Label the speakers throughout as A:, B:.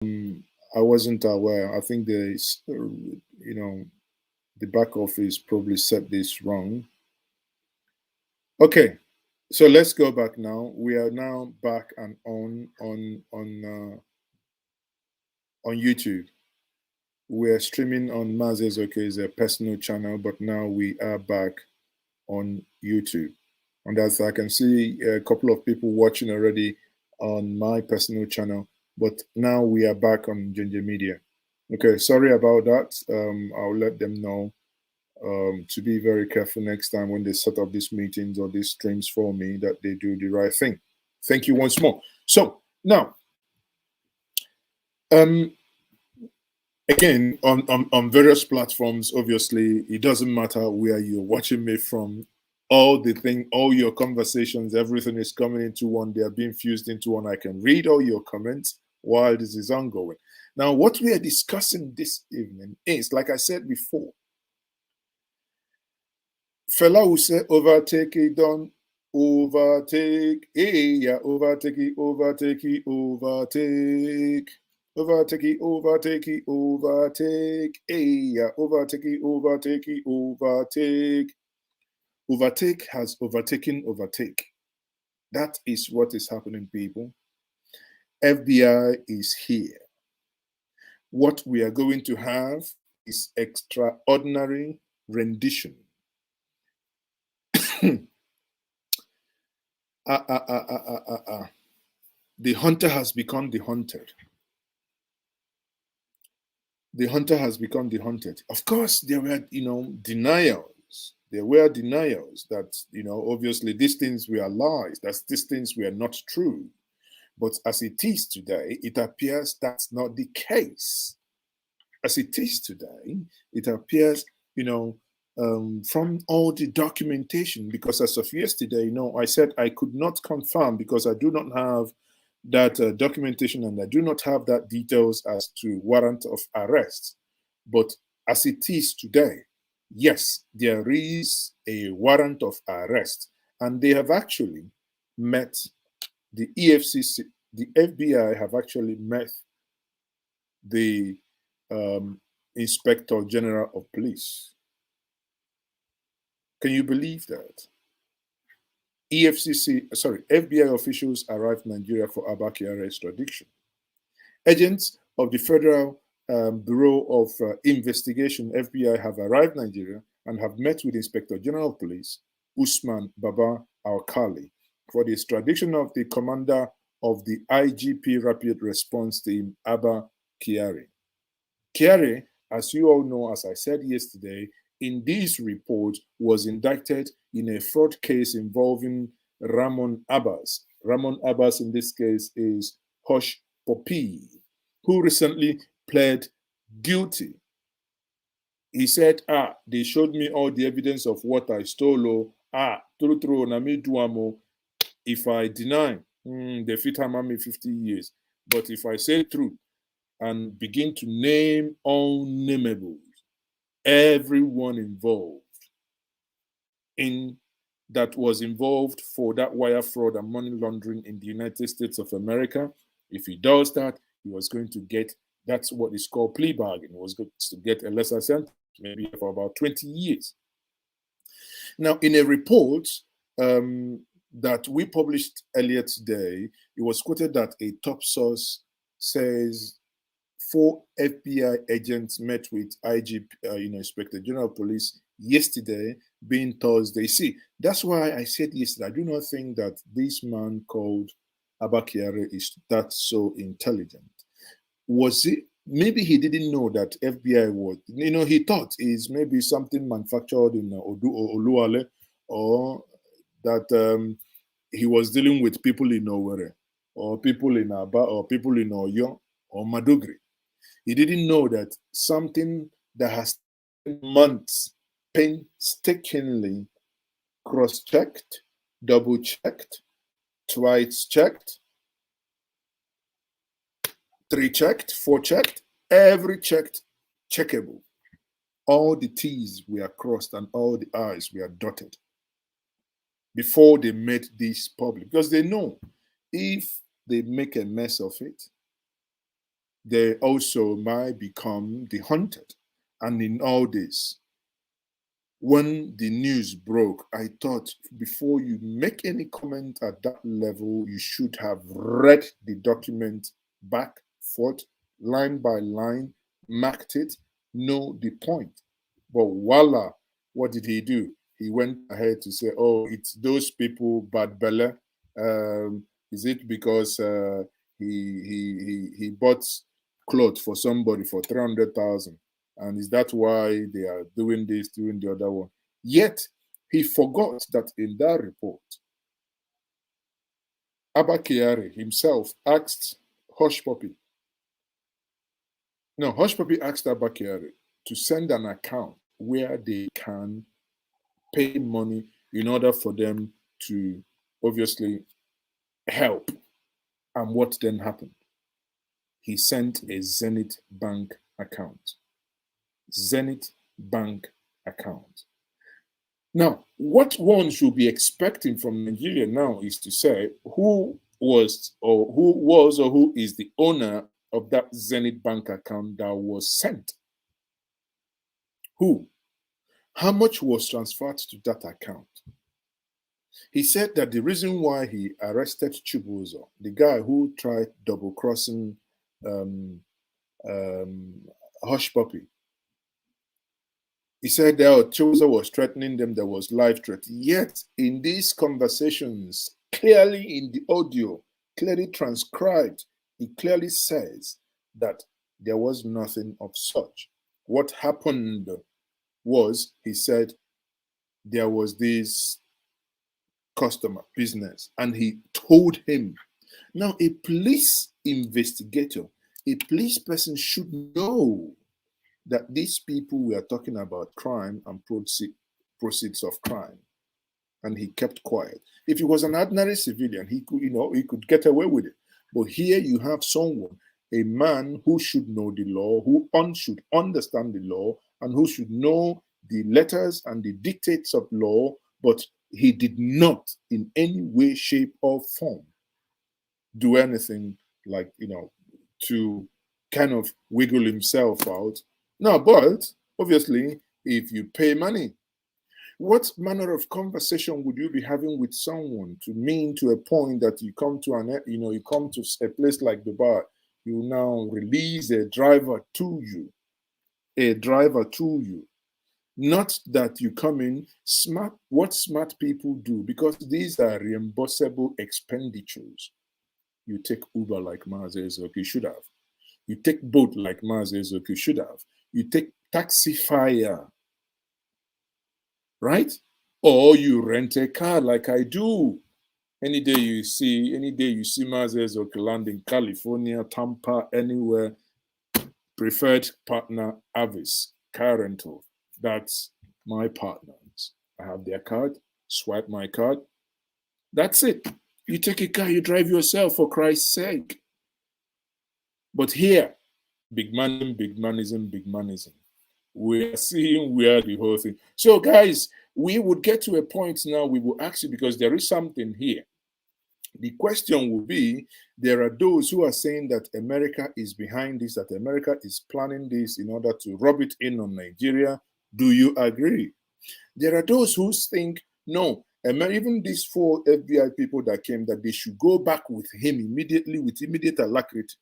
A: I wasn't aware. I think the back office probably set this wrong. Okay, so let's go back now. We are now back and on YouTube. We're streaming on Mazes Ok's personal channel, but now we are back on YouTube. And as I can see, a couple of people watching already on my personal channel, but now we are back on Ginger Media. Okay, sorry about that. I'll let them know to be very careful next time when they set up these meetings or these streams for me, that they do the right thing. Thank you once more. So now, again, on various platforms, obviously, it doesn't matter where you're watching me from. All your conversations, everything is coming into one. They are being fused into one. I can read all your comments while this is ongoing. Now, what we are discussing this evening is, like I said before, Fela will say, overtake it, don't overtake. Hey, yeah, overtake it, overtake it, overtake. Overtake it, overtake it, overtake. Hey, yeah, overtake it, overtake it, overtake. Overtake has overtaken overtake. That is what is happening, people. FBI is here. What we are going to have is extraordinary rendition. The hunter has become the hunted. The hunter has become the hunted. Of course, there were, denials. There were denials that, obviously these things were lies, that these things were not true. But as it is today, it appears that's not the case. As it is today, it appears, from all the documentation, because as of yesterday, I said I could not confirm because I do not have that documentation and I do not have that details as to warrant of arrest. But as it is today, yes, there is a warrant of arrest, and they have actually met the EFCC, the FBI have actually met the Inspector General of Police. Can you believe that? FBI officials arrived in Nigeria for Abba Kyari extradition. Agents of the Federal Bureau of Investigation, FBI, have arrived in Nigeria and have met with Inspector General of Police, Usman Baba Alkali, for the extradition of the commander of the IGP Rapid Response Team, Abba Kyari. Kyari, as you all know, as I said yesterday, in this report was indicted in a fraud case involving Ramon Abbas. Ramon Abbas in this case is Hush Popi, who recently pled guilty. He said, they showed me all the evidence of what I stole. True, na me duamo. If I deny, they fit hammer me 50 years. But if I say truth and begin to name unnameables, everyone involved that was involved for that wire fraud and money laundering in the United States of America, if he does that, he was going to get, that's what is called plea bargain. He was going to get a lesser sentence, maybe for about 20 years. Now, in a report that we published earlier today, it was quoted that a top source says 4 FBI agents met with IGP, Inspector General of Police yesterday, being Thursday. See, that's why I said yesterday, I do not think that this man called Abba Kyari is that so intelligent. Was it? Maybe he didn't know that FBI was, he thought is maybe something manufactured in Oluwale, or that he was dealing with people in Owerri, or people in Aba, or people in Oyo, or Madugri. He didn't know that something that has taken months painstakingly cross-checked, double-checked, twice-checked, 3-checked, 4-checked, every checked, checkable. All the T's were crossed and all the I's were dotted before they made this public, because they know if they make a mess of it, they also might become the hunted. And in all this, when the news broke, I thought before you make any comment at that level, you should have read the document back, forth, line by line, marked it, know the point. But voila, what did he do? He went ahead to say, oh, it's those people, bad Bella. Is it because he bought clothes for somebody for 300,000? And is that why they are doing this, doing the other one? Yet he forgot that in that report, Abba Kyari himself asked Hush Puppy. No, Hush Puppy asked Abba Kyari to send an account where they can pay money in order for them to obviously help. And what then happened? He sent a Zenith Bank account. Zenith Bank account. Now, what one should be expecting from Nigeria now is to say who was or who is the owner of that Zenith Bank account that was sent. Who? How much was transferred to that account? He said that the reason why he arrested Chibuzo, the guy who tried double crossing Hush Puppy, he said that Chibuzo was threatening them, there was life threat. Yet in these conversations, clearly in the audio, clearly transcribed, he clearly says that there was nothing of such. What happened was, he said, there was this customer business, and he told him. Now, a police investigator, a police person should know that these people were talking about crime and proceeds of crime, and he kept quiet. If he was an ordinary civilian, he could, he could get away with it. But here you have someone, a man who should know the law, who should understand the law, and who should know the letters and the dictates of law, but he did not in any way, shape, or form do anything like, to kind of wiggle himself out. No, but obviously, if you pay money, what manner of conversation would you be having with someone to mean to a point that you come to you come to a place like the bar, you now release a driver to you, not that you come in smart. What smart people do, because these are reimbursable expenditures. You take Uber like Mazezok, you should have. You take boat like Mazezok, you should have. You take Taxify, right? Or you rent a car like I do. Any day you see Mazezok land in California, Tampa, anywhere, preferred partner Avis, car rental. That's my partners. I have their card, swipe my card. That's it. You take a car, you drive yourself, for Christ's sake. But here, big manism. We are seeing where the whole thing. So, guys, we would get to a point now, we will ask you, because there is something here. The question will be, there are those who are saying that America is behind this, that America is planning this in order to rub it in on Nigeria. Do you agree? There are those who think, no, even these 4 FBI people that came, that they should go back with him immediately, with immediate alacrity.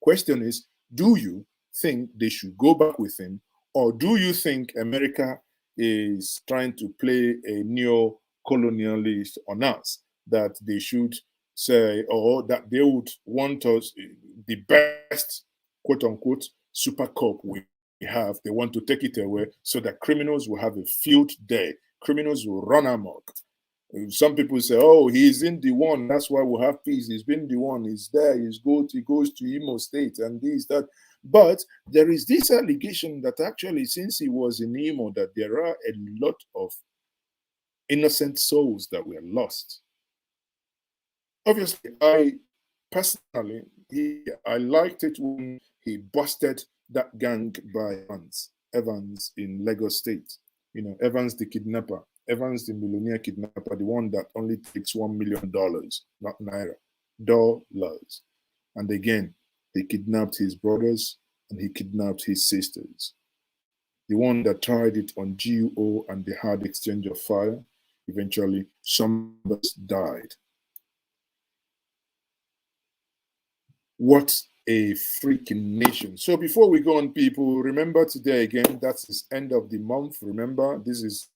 A: Question is, do you think they should go back with him, or do you think America is trying to play a neo-colonialist on us, that they should say, or that they would want us, the best, quote-unquote, super cop we have, they want to take it away so that criminals will have a field day. Criminals will run amok. Some people say, oh, he's in the one, that's why we'll have peace. He's been the one, he's there, he goes to Imo State and this, that. But there is this allegation that actually, since he was in Imo, that there are a lot of innocent souls that were lost. Obviously, I personally, I liked it when he busted that gang by Evans in Lagos State. Evans the kidnapper. Evans the millionaire kidnapper, the one that only takes $1 million, not naira, dollars. And again, He kidnapped his brothers and he kidnapped his sisters. The one that tried it on GUO and they had exchange of fire, eventually some of us died. What a freaking nation. So before we go on, people, remember today again, that's the end of the month. Remember, this is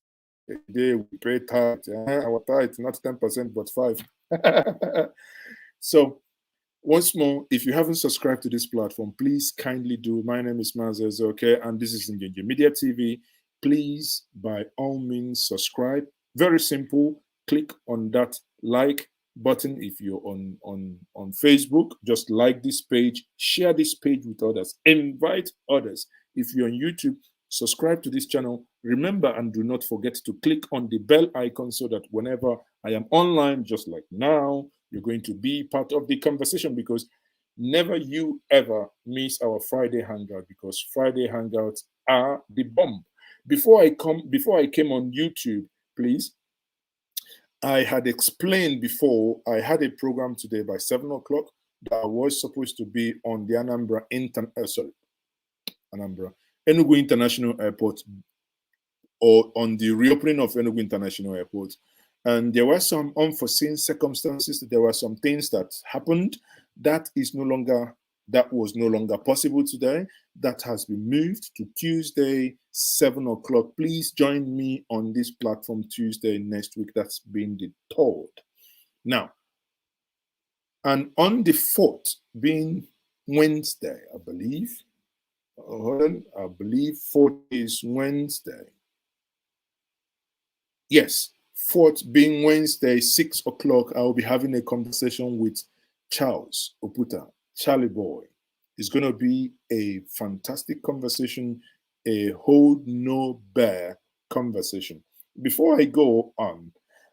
A: a day we pay tithe. Our tithe, not 10%, but 5%. So once more, if you haven't subscribed to this platform, please kindly do. My name is Mazes, okay, and this is Ngenje Media TV. Please, by all means, subscribe. Very simple. Click on that like button if you're on Facebook. Just like this page, share this page with others, invite others. If you're on YouTube, subscribe to this channel. Remember and do not forget to click on the bell icon so that whenever I am online, just like now, you're going to be part of the conversation, because never you ever miss our Friday Hangout, because Friday Hangouts are the bomb. Before I came on YouTube, please, I had explained before, I had a program today by 7 o'clock that was supposed to be on the Enugu International Airport, or on the reopening of Enugu International Airport. And there were some unforeseen circumstances. There were some things that happened that was no longer possible today. That has been moved to Tuesday, 7 o'clock. Please join me on this platform Tuesday next week. That's been the 3rd. Now, and on the 4th, being Wednesday, I believe. Hold on, I believe 4th is Wednesday. Yes. 4th being Wednesday, 6 o'clock, I will be having a conversation with Charles Oputa, Charlie Boy. It's going to be a fantastic conversation, a hold no bear conversation. Before I go on,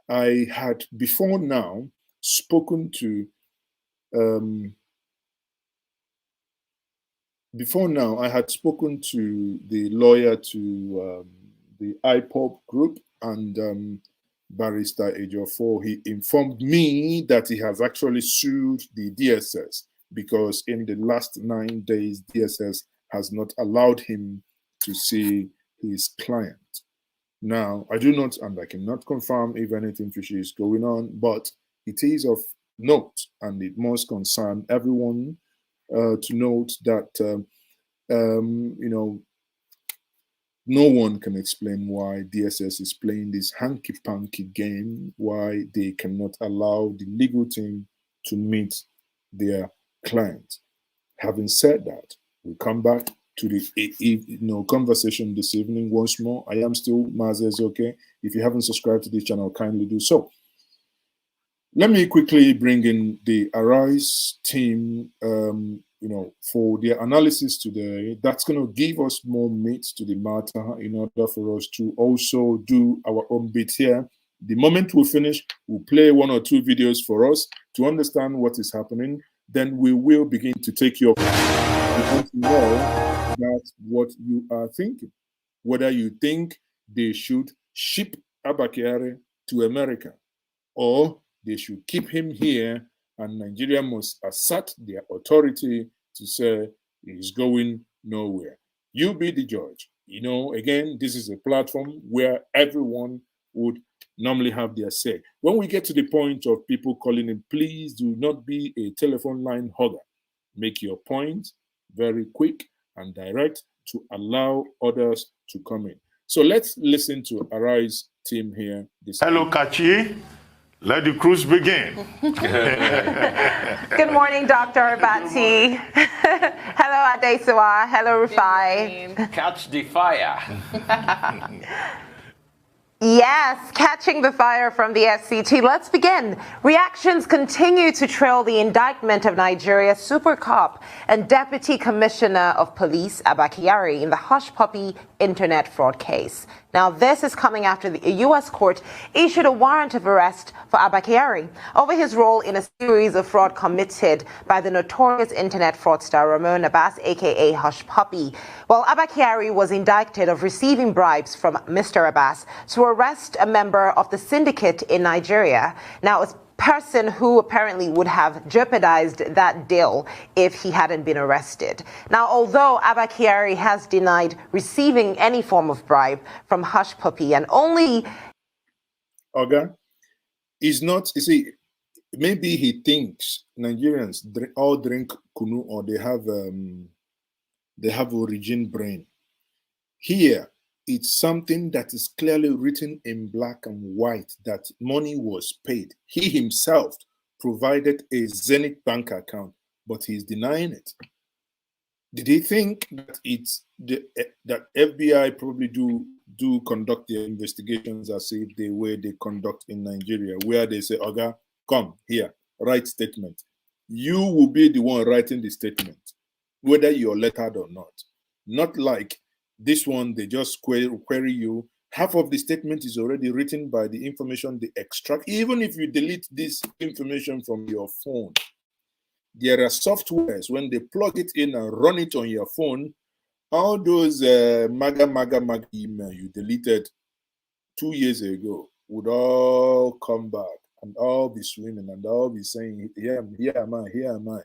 A: I had before now spoken to the lawyer to the IPOB group, and Barrister Ejiofor. He informed me that he has actually sued the DSS because in the last 9 days, DSS has not allowed him to see his client. Now, I do not, and I cannot confirm if anything fishy is going on, but it is of note, and it must concern everyone to note that, no one can explain why DSS is playing this hanky-panky game, why they cannot allow the legal team to meet their client. Having said that, we'll come back to the conversation this evening once more. I am still Mazes, okay? If you haven't subscribed to this channel, kindly do so. Let me quickly bring in the Arise team, for their analysis today. That's going to give us more meat to the matter in order for us to also do our own bit here. The moment we finish, we'll play 1 or 2 videos for us to understand what is happening. Then we will begin to take your questions. We want to know that's what you are thinking. Whether you think they should ship Abba Kyari to America, or they should keep him here, and Nigeria must assert their authority to say he's going nowhere. You be the judge. Again, this is a platform where everyone would normally have their say. When we get to the point of people calling in, please do not be a telephone line hogger. Make your point very quick and direct to allow others to come in. So let's listen to Arise team here.
B: Hello, Kachi. Let the cruise begin.
C: Good morning, Dr. Bati. Hello, Adesuwa. Hello, Rufai.
D: Catch the fire.
C: Yes, catching the fire from the FCT. Let's begin. Reactions continue to trail the indictment of Nigeria's super cop and Deputy Commissioner of Police, Abba Kyari, in the Hush Puppy internet fraud case. Now, this is coming after the U.S. court issued a warrant of arrest for Abba Kyari over his role in a series of fraud committed by the notorious internet fraudster Ramon Abbas, a.k.a. Hush Puppy. Well, Abba Kyari was indicted of receiving bribes from Mr. Abbas to arrest a member of the syndicate in Nigeria. Now, as person who apparently would have jeopardized that deal if he hadn't been arrested. Now, although Abba Kyari has denied receiving any form of bribe from Hush Puppy and only...
A: Oga, is not, you see, maybe he thinks Nigerians all drink kunu or they have origin brain. Here, it's something that is clearly written in black and white that money was paid. He himself provided a Zenith bank account, but he's denying it. Did he think that that FBI probably do conduct their investigations as if the way they conduct in Nigeria, where they say, Oga, come here, write statement. You will be the one writing the statement, whether you're lettered or not. Not like this one, they just query you. Half of the statement is already written by the information they extract. Even if you delete this information from your phone, there are softwares, when they plug it in and run it on your phone, all those maga email you deleted 2 years ago would all come back and all be swimming and all be saying, here am I.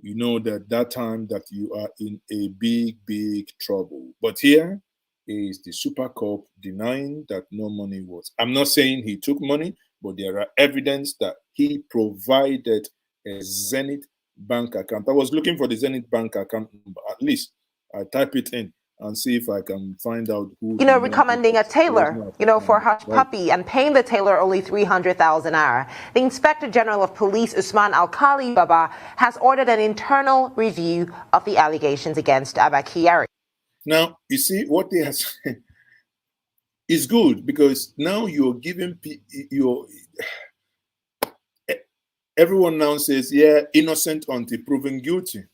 A: You know that time that you are in a big trouble. But here is the Super Cop denying that no money was. I'm not saying he took money, but there are evidence that he provided a Zenith bank account. I was looking for the Zenith bank account number. At least I type it in and see if I can find out who.
C: Recommending a tailor, for Hush Puppy and paying the tailor only 300,000 naira. The Inspector General of Police, Usman Alkali Baba, has ordered an internal review of the allegations against Abba Kyari.
A: Now, you see, what they have said is good because now you're giving everyone now says, yeah, innocent until proven guilty.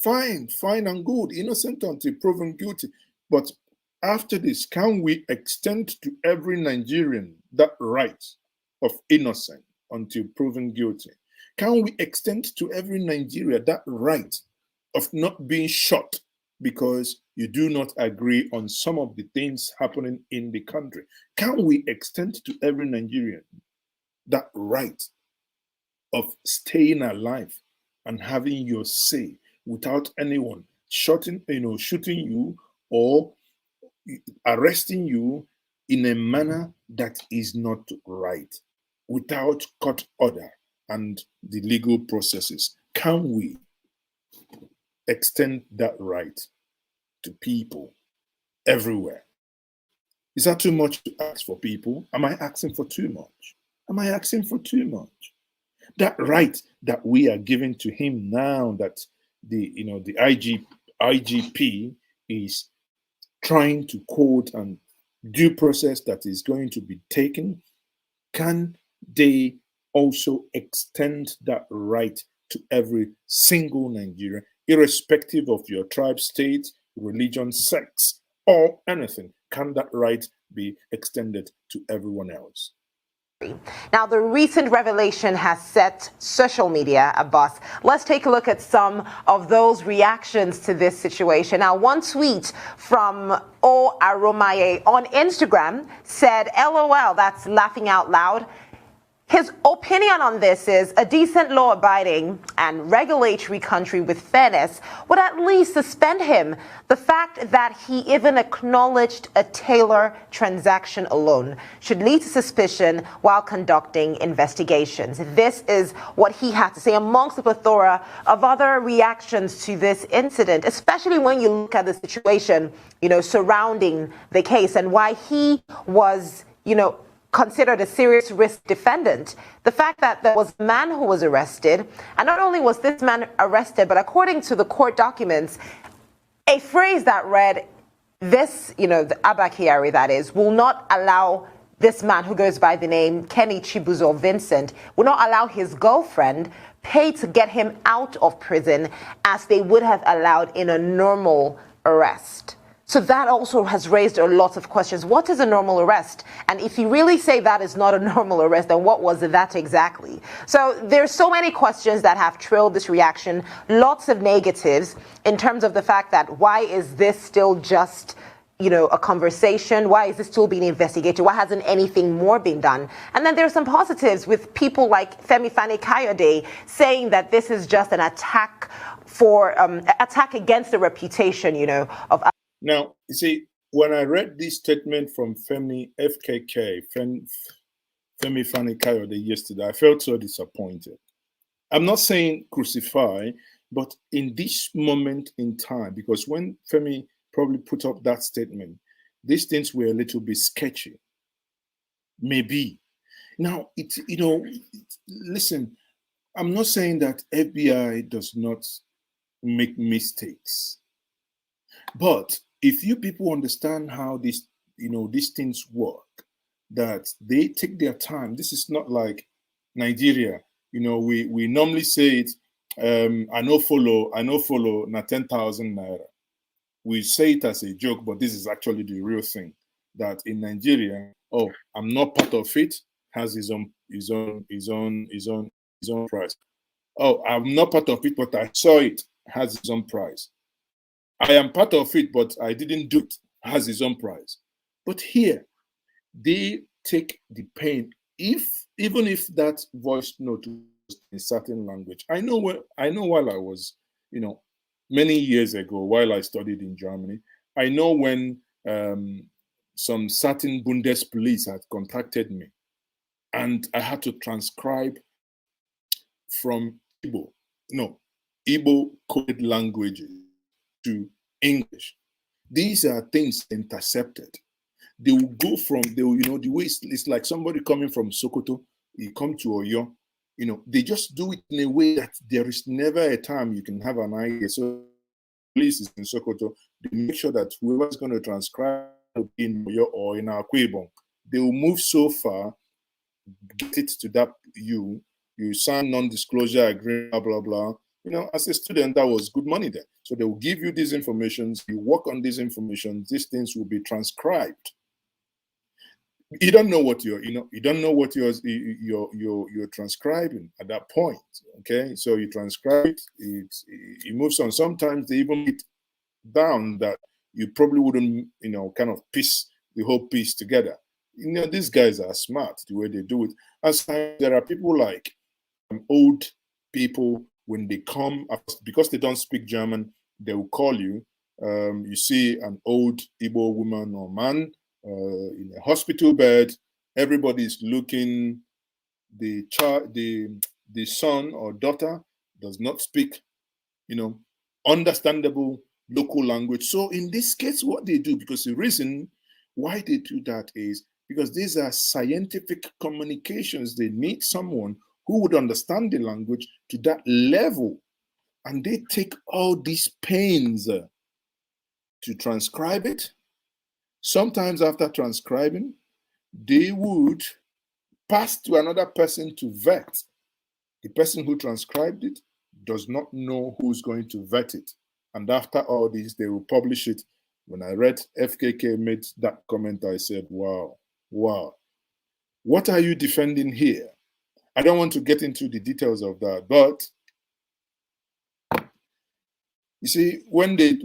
A: Fine and good, innocent until proven guilty. But after this, can we extend to every Nigerian that right of innocent until proven guilty? Can we extend to every Nigerian that right of not being shot because you do not agree on some of the things happening in the country? Can we extend to every Nigerian that right of staying alive and having your say without anyone shooting you or arresting you in a manner that is not right, without court order and the legal processes? Can we extend that right to people everywhere? Is that too much to ask for people? Am I asking for too much? Am I asking for too much? That right that we are giving to him now, that the IGP is trying to quote and due process that is going to be taken, can they also extend that right to every single Nigerian, irrespective of your tribe, state, religion, sex, or anything? Can that right be extended to everyone else?
C: Now, the recent revelation has set social media abuzz. Let's take a look at some of those reactions to this situation. Now, one tweet from O Aromaye on Instagram said, LOL, that's laughing out loud. His opinion on this is a decent, law-abiding and regulatory country with fairness would at least suspend him. The fact that he even acknowledged a Taylor transaction alone should lead to suspicion while conducting investigations. This is what he had to say amongst the plethora of other reactions to this incident, especially when you look at the situation, surrounding the case and why he was, considered a serious risk defendant. The fact that there was a man who was arrested, and not only was this man arrested, but according to the court documents, a phrase that read, this, the Abba Kyari, that is, will not allow this man who goes by the name Kenny Chibuzo Vincent, will not allow his girlfriend pay to get him out of prison as they would have allowed in a normal arrest. So that also has raised a lot of questions. What is a normal arrest? And if you really say that is not a normal arrest, then what was that exactly? So there's so many questions that have trailed this reaction, lots of negatives in terms of the fact that why is this still just a conversation? Why is this still being investigated? Why hasn't anything more been done? And then there's some positives with people like Femi Fani-Kayode saying that this is just an attack against the reputation, of.
A: Now, you see, when I read this statement from Femi Fani-Kayode yesterday, I felt so disappointed. I'm not saying crucify, but in this moment in time, because when Femi probably put up that statement, these things were a little bit sketchy. Maybe. Now, listen, I'm not saying that FBI does not make mistakes. But if you people understand how these things work, that they take their time. This is not like Nigeria. We normally say it, I no follow na 10,000 naira. We say it as a joke, but this is actually the real thing. That in Nigeria, I'm not part of it, has his own price. Oh, I'm not part of it, but I saw it, has its own price. I am part of it, but I didn't do it, has its own price. But here, they take the pain, even if that voice note was in a certain language. I know while I was, many years ago, while I studied in Germany, I know when some certain Bundespolice had contacted me, and I had to transcribe from Igbo coded languages to English. These are things intercepted. They will go from, the way it's like somebody coming from Sokoto, you come to Oyo, they just do it in a way that there is never a time you can have an idea. So police is in Sokoto, they make sure that whoever's going to transcribe in Oyo or in Akwa, they will move so far, get it to that you sign non-disclosure agreement, blah, blah, blah. As a student, that was good money there. So they will give you these informations, you work on these information, these things will be transcribed. You don't know what you're transcribing at that point. Okay, so you transcribe it, it moves on. Sometimes they even get down that you probably wouldn't, kind of piece the whole piece together. These guys are smart the way they do it. As there are people like old people, when they come, because they don't speak German, they will call you. You see an old Igbo woman or man in a hospital bed. Everybody's looking. The son or daughter does not speak, understandable local language. So in this case, what they do, because the reason why they do that is because these are scientific communications. They need someone who would understand the language to that level. And they take all these pains to transcribe it. Sometimes after transcribing, they would pass to another person to vet. The person who transcribed it does not know who's going to vet it. And after all this, they will publish it. When I read FKK made that comment, I said, wow. What are you defending here? I don't want to get into the details of that, but you see, when they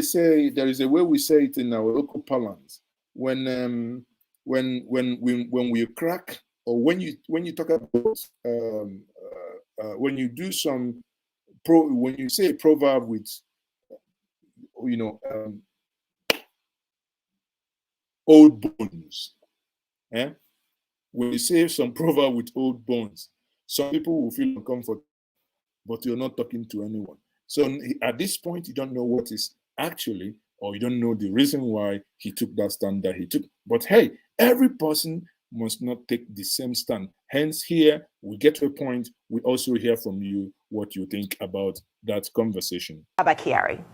A: say, there is a way we say it in our local parlance, when we crack, or when you talk about when you do some when you say a proverb with old bones, when you say some proverb with old bones, some people will feel uncomfortable, but you're not talking to anyone. So at this point, you don't know what is actually, or you don't know the reason why he took that stand that he took. But hey, every person must not take the same stand. Hence, here we get to a point. We also hear from you what you think about that conversation.
C: Abba Kyari.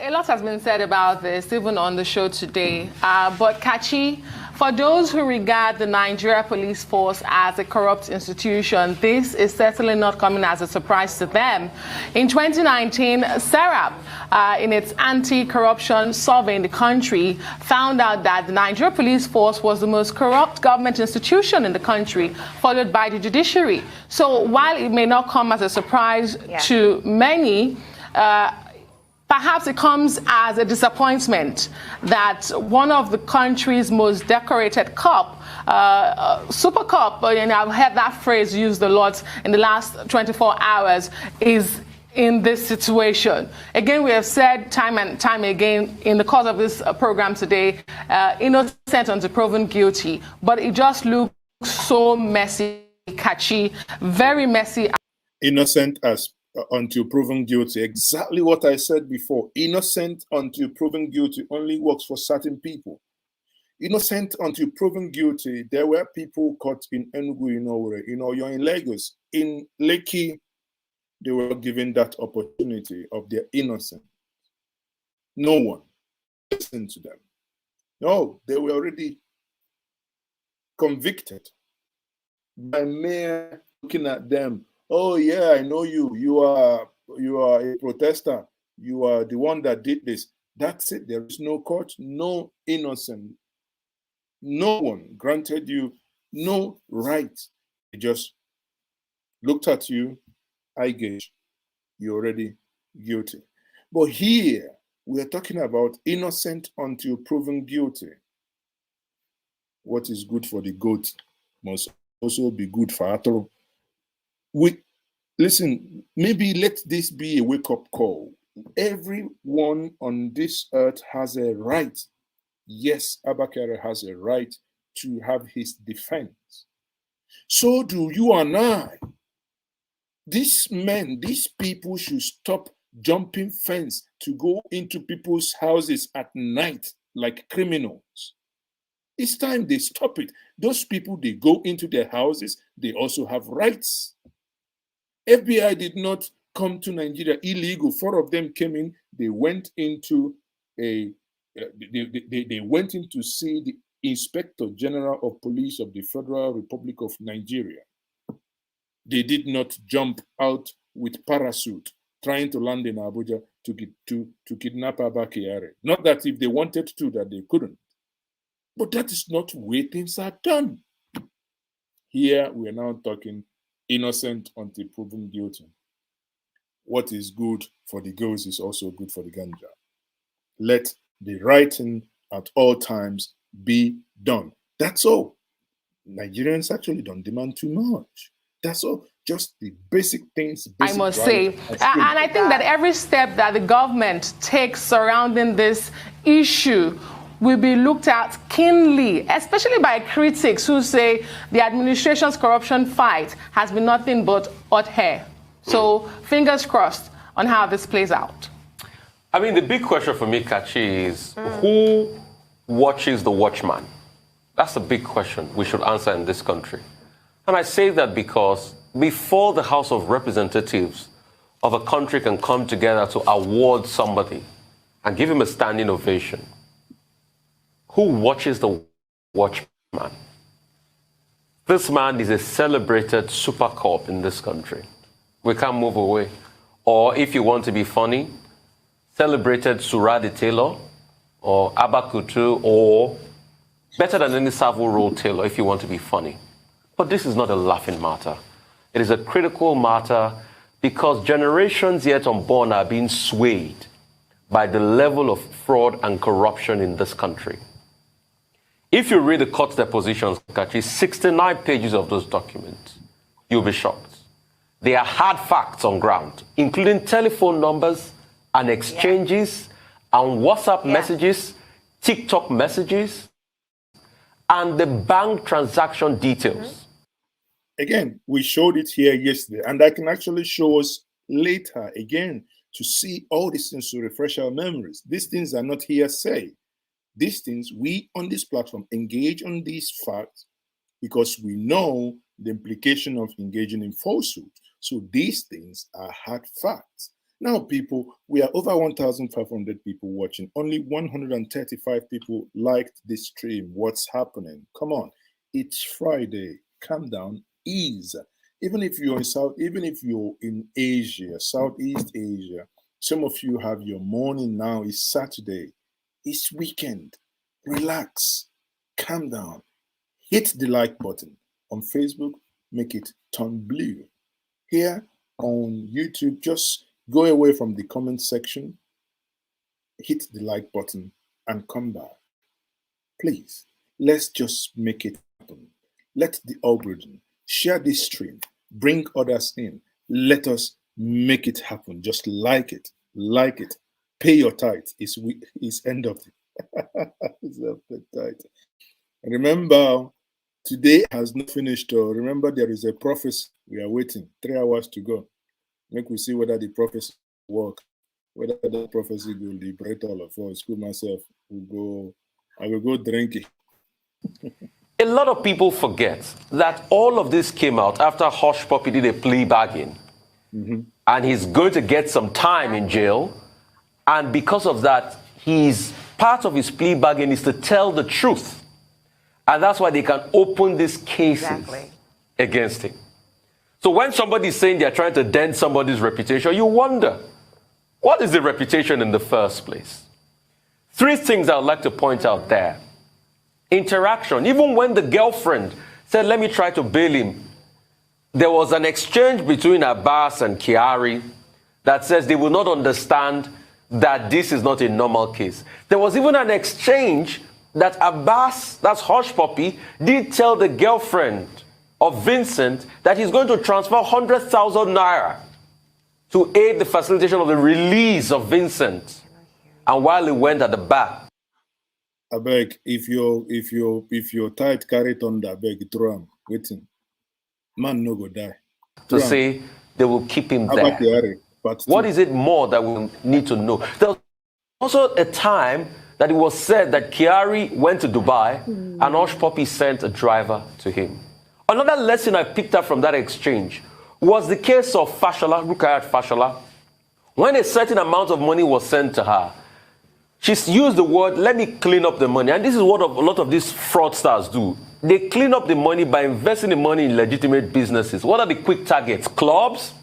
D: A lot has been said about this, even on the show today. But Kachi, for those who regard the Nigeria police force as a corrupt institution, this is certainly not coming as a surprise to them. In 2019, SERAP, in its anti-corruption survey in the country, found out that the Nigeria police force was the most corrupt government institution in the country, followed by the judiciary. So while it may not come as a surprise to many, perhaps it comes as a disappointment that one of the country's most decorated cup, Super Cup, and I've heard that phrase used a lot in the last 24 hours, is in this situation. Again, we have said time and time again in the course of this program today, innocent until proven guilty, but it just looks so messy, catchy, very messy.
A: Innocent as until proven guilty. Exactly what I said before. Innocent until proven guilty only works for certain people. Innocent until proven guilty. There were people caught in Enugu, you're in Lagos, in Lekki. They were given that opportunity of their innocence. No one listened to them. No, they were already convicted by mere looking at them. Oh yeah, I know you. You are a protester. You are the one that did this. That's it. There is no court, no innocent. No one granted you no right. They just looked at you. I gauge you're already guilty. But here we are talking about innocent until proven guilty. What is good for the goat must also be good for Atoro. Listen, maybe let this be a wake-up call. Everyone on this earth has a right. Yes, Abba Kyari has a right to have his defense. So do you and I. These men, these people should stop jumping fence to go into people's houses at night like criminals. It's time they stop it. Those people, they go into their houses, they also have rights. FBI did not come to Nigeria illegal. 4 of them came in, they went into they went in to see the Inspector General of Police of the Federal Republic of Nigeria. They did not jump out with parachute trying to land in Abuja to kidnap Abba Kyari. Not that if they wanted to, that they couldn't. But that is not the way things are done. Here we are now talking innocent until proven guilty. What is good for the girls is also good for the ganja. Let the right thing at all times be done. That's all. Nigerians actually don't demand too much. That's all. Just the basic things.
D: I must say. And I think that every step that the government takes surrounding this issue will be looked at keenly, especially by critics who say the administration's corruption fight has been nothing but hot air. So fingers crossed on how this plays out.
E: I mean, the big question for me, Kachi, is who watches the watchman? That's a big question we should answer in this country. And I say that because before the House of Representatives of a country can come together to award somebody and give him a standing ovation, who watches the watchman? This man is a celebrated super cop in this country. We can't move away. Or if you want to be funny, celebrated Surah the Tailor or Abba Kutu, or better than any Savile Row tailor if you want to be funny. But this is not a laughing matter. It is a critical matter because generations yet unborn are being swayed by the level of fraud and corruption in this country. If you read the court depositions, Kachi, 69 pages of those documents, you'll be shocked. They are hard facts on ground, including telephone numbers and exchanges and WhatsApp messages, TikTok messages, and the bank transaction details.
A: Again, we showed it here yesterday, and I can actually show us later again to see all these things to refresh our memories. These things are not hearsay. These things, we on this platform engage on these facts because we know the implication of engaging in falsehood. So these things are hard facts. Now, people, we are over 1,500 people watching. Only 135 people liked this stream. What's happening? Come on. It's Friday. Calm down. Ease. Even if you're in Asia, Southeast Asia, some of you have your morning now. It's Saturday. It's weekend. Relax. Calm down. Hit the like button. On Facebook, make it turn blue. Here on YouTube, just go away from the comment section. hit the like button and come back. Please, let's just make it happen. Let the algorithm share this stream, bring others in. Let us make it happen. Just like it, pay your tithe. It's end of the tithe. Remember, today has not finished. Remember, there is a prophecy. We are waiting. 3 hours to go. Make we see whether the prophecy will work. Whether the prophecy will liberate all of us. School myself I will go drink it.
E: A lot of people forget that all of this came out after Hush Puppy did a plea bargain. Mm-hmm. And he's going to get some time in jail. And because of that, part of his plea bargain is to tell the truth. And that's why they can open these cases against him. So when somebody's saying they're trying to dent somebody's reputation, you wonder, what is the reputation in the first place? 3 things I would like to point out there. Interaction. Even when the girlfriend said, let me try to bail him, there was an exchange between Abbas and Kyari that says they will not understand that this is not a normal case. There was even an exchange that Abbas, that's Hush Puppy, did tell the girlfriend of Vincent that he's going to transfer 100,000 naira to aid the facilitation of the release of Vincent. And while he went at the back,
A: I beg, if your tithe carry thunder, I beg, throw him, waiting. Man no go die.
E: To say they will keep him there.
A: Abba Kyari,
E: what is it more that we need to know? There was also a time that it was said that Kyari went to Dubai and Hush Puppy sent a driver to him. Another lesson I picked up from that exchange was the case of Fashola, Rukayat Fashola. When a certain amount of money was sent to her, she used the word, let me clean up the money. And this is what a lot of these fraudsters do. They clean up the money by investing the money in legitimate businesses. What are the quick targets? Clubs.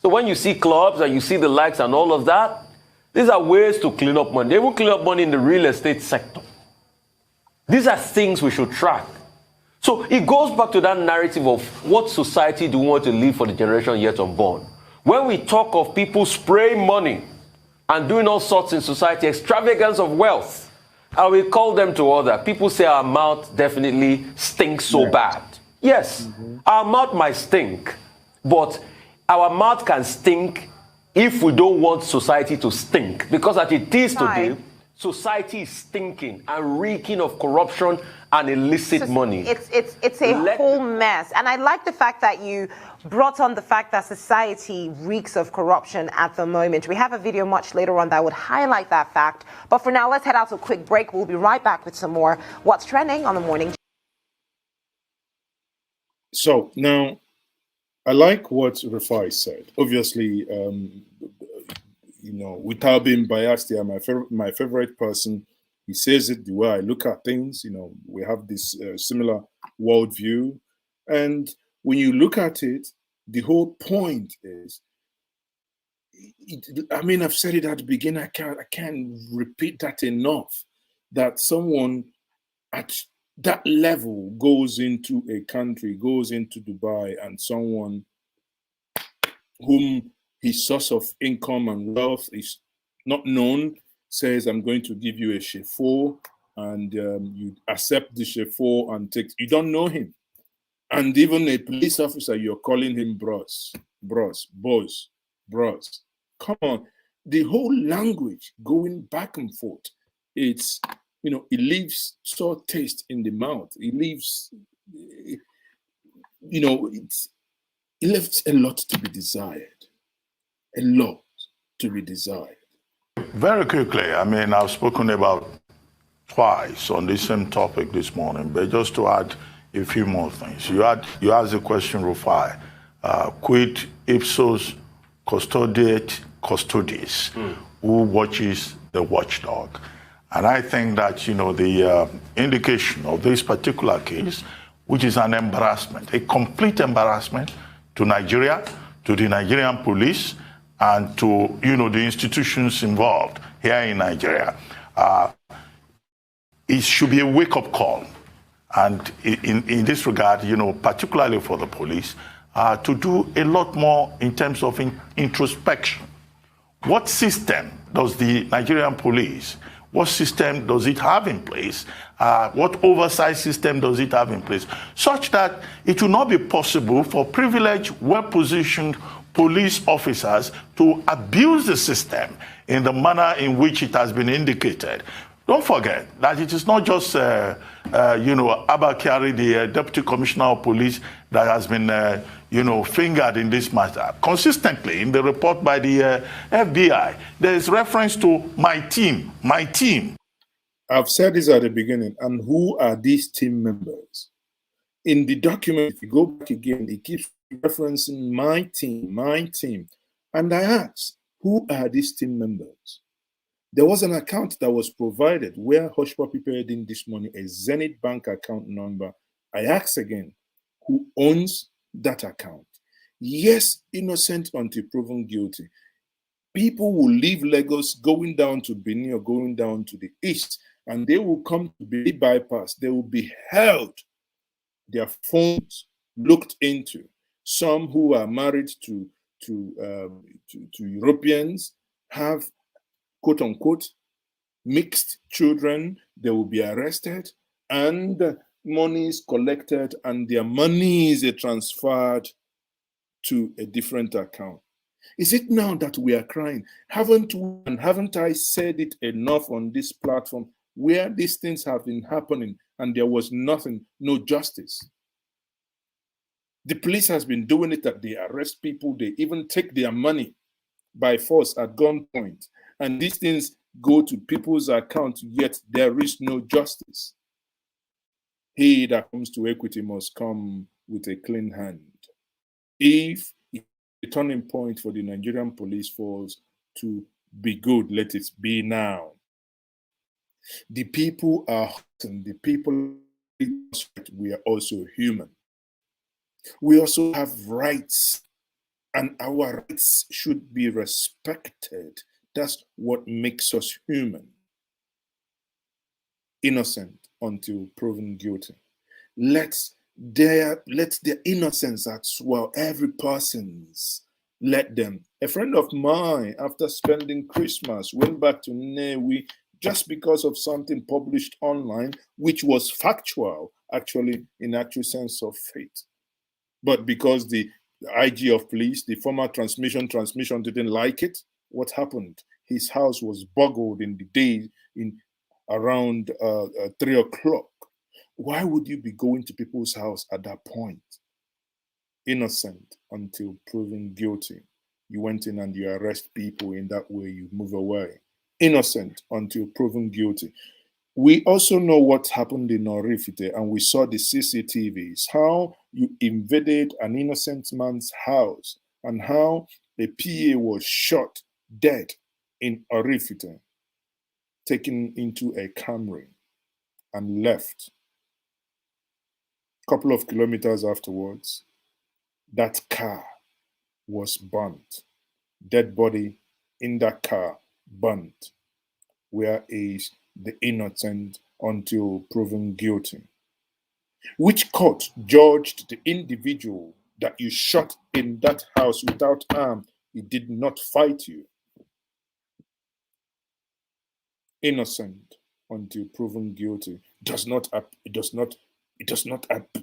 E: So when you see clubs and you see the likes and all of that, these are ways to clean up money. They will clean up money in the real estate sector. These are things we should track. So it goes back to that narrative of what society do we want to leave for the generation yet unborn. When we talk of people spraying money and doing all sorts in society, extravagance of wealth, and we call them to order. People say our mouth definitely stinks so bad. Yes, our mouth might stink, but our mouth can stink if we don't want society to stink. Because as it is today, society is stinking and reeking of corruption and illicit money.
C: It's a whole mess. And I like the fact that you brought on the fact that society reeks of corruption at the moment. We have a video much later on that would highlight that fact. But for now, let's head out to a quick break. We'll be right back with some more What's Trending on the Morning.
A: So now, I like what Rufai said. Obviously, without being biased here, my favorite person, he says it the way I look at things. We have this similar worldview. And when you look at it, the whole point is, I've said it at the beginning, I can't repeat that enough, that someone at that level goes into a country, goes into Dubai, and someone whom his source of income and wealth is not known says, I'm going to give you a chauffeur, and you accept the chauffeur and you don't know him. And even a police officer, you're calling him bros. Come on. The whole language going back and forth, it leaves sour taste in the mouth. It leaves, it left a lot to be desired. A lot to be desired.
B: Very quickly, I've spoken about twice on the same topic this morning, but just to add a few more things. You asked the question, Rufai, quid ipsos custodiet custodies, who watches the watchdog? And I think that, the indication of this particular case, which is an embarrassment, a complete embarrassment to Nigeria, to the Nigerian police, and to, the institutions involved here in Nigeria. It should be a wake-up call. And in this regard, particularly for the police, to do a lot more in terms of introspection. What system does the Nigerian police, what system does it have in place? What oversight system does it have in place? Such that it will not be possible for privileged, well-positioned police officers to abuse the system in the manner in which it has been indicated. Don't forget that it is not just, Abba Kyari, the Deputy Commissioner of Police, that has been, fingered in this matter. Consistently, in the report by the FBI, there is reference to my team.
A: I've said this at the beginning, and who are these team members? In the document, if you go back again, it keeps referencing my team. And I asked, who are these team members? There was an account that was provided where Hush Puppy paid in this money, a Zenith Bank account number. I asked again, who owns that account? Yes, innocent until proven guilty. People will leave Lagos going down to Benin or going down to the east, and they will come to be bypassed. They will be held, their phones looked into. Some who are married to Europeans have, quote unquote, mixed children. They will be arrested, and money is collected, and their money is transferred to a different account. Is it now that we are crying? Haven't I said it enough on this platform where these things have been happening and there was nothing, no justice? The police has been doing it, that they arrest people, they even take their money by force at gunpoint, and these things go to people's accounts, yet there is no justice. He that comes to equity must come with a clean hand. If the turning point for the Nigerian police force to be good, let it be now. The people are hurting, the people, we are also human. We also have rights, and our rights should be respected. That's what makes us human. Innocent until proven guilty. Let their innocence as well, every person's, let them. A friend of mine, after spending Christmas, went back to Nnewi just because of something published online, which was factual, actually, in actual sense of faith. But because the IG of police, the former transmission didn't like it, what happened? His house was boggled in the day in around 3 o'clock. Why would you be going to people's house at that point? Innocent until proven guilty. You went in and you arrest people in that way, you move away. Innocent until proven guilty. We also know what happened in Orifite, and we saw the CCTVs, how you invaded an innocent man's house and how a PA was shot dead in Orifite, taken into a Camry and left. A couple of kilometers afterwards, that car was burnt. Dead body in that car burnt. Where is the innocent until proven guilty? Which court judged the individual that you shot in that house without arm? He did not fight you. Innocent until proven guilty does not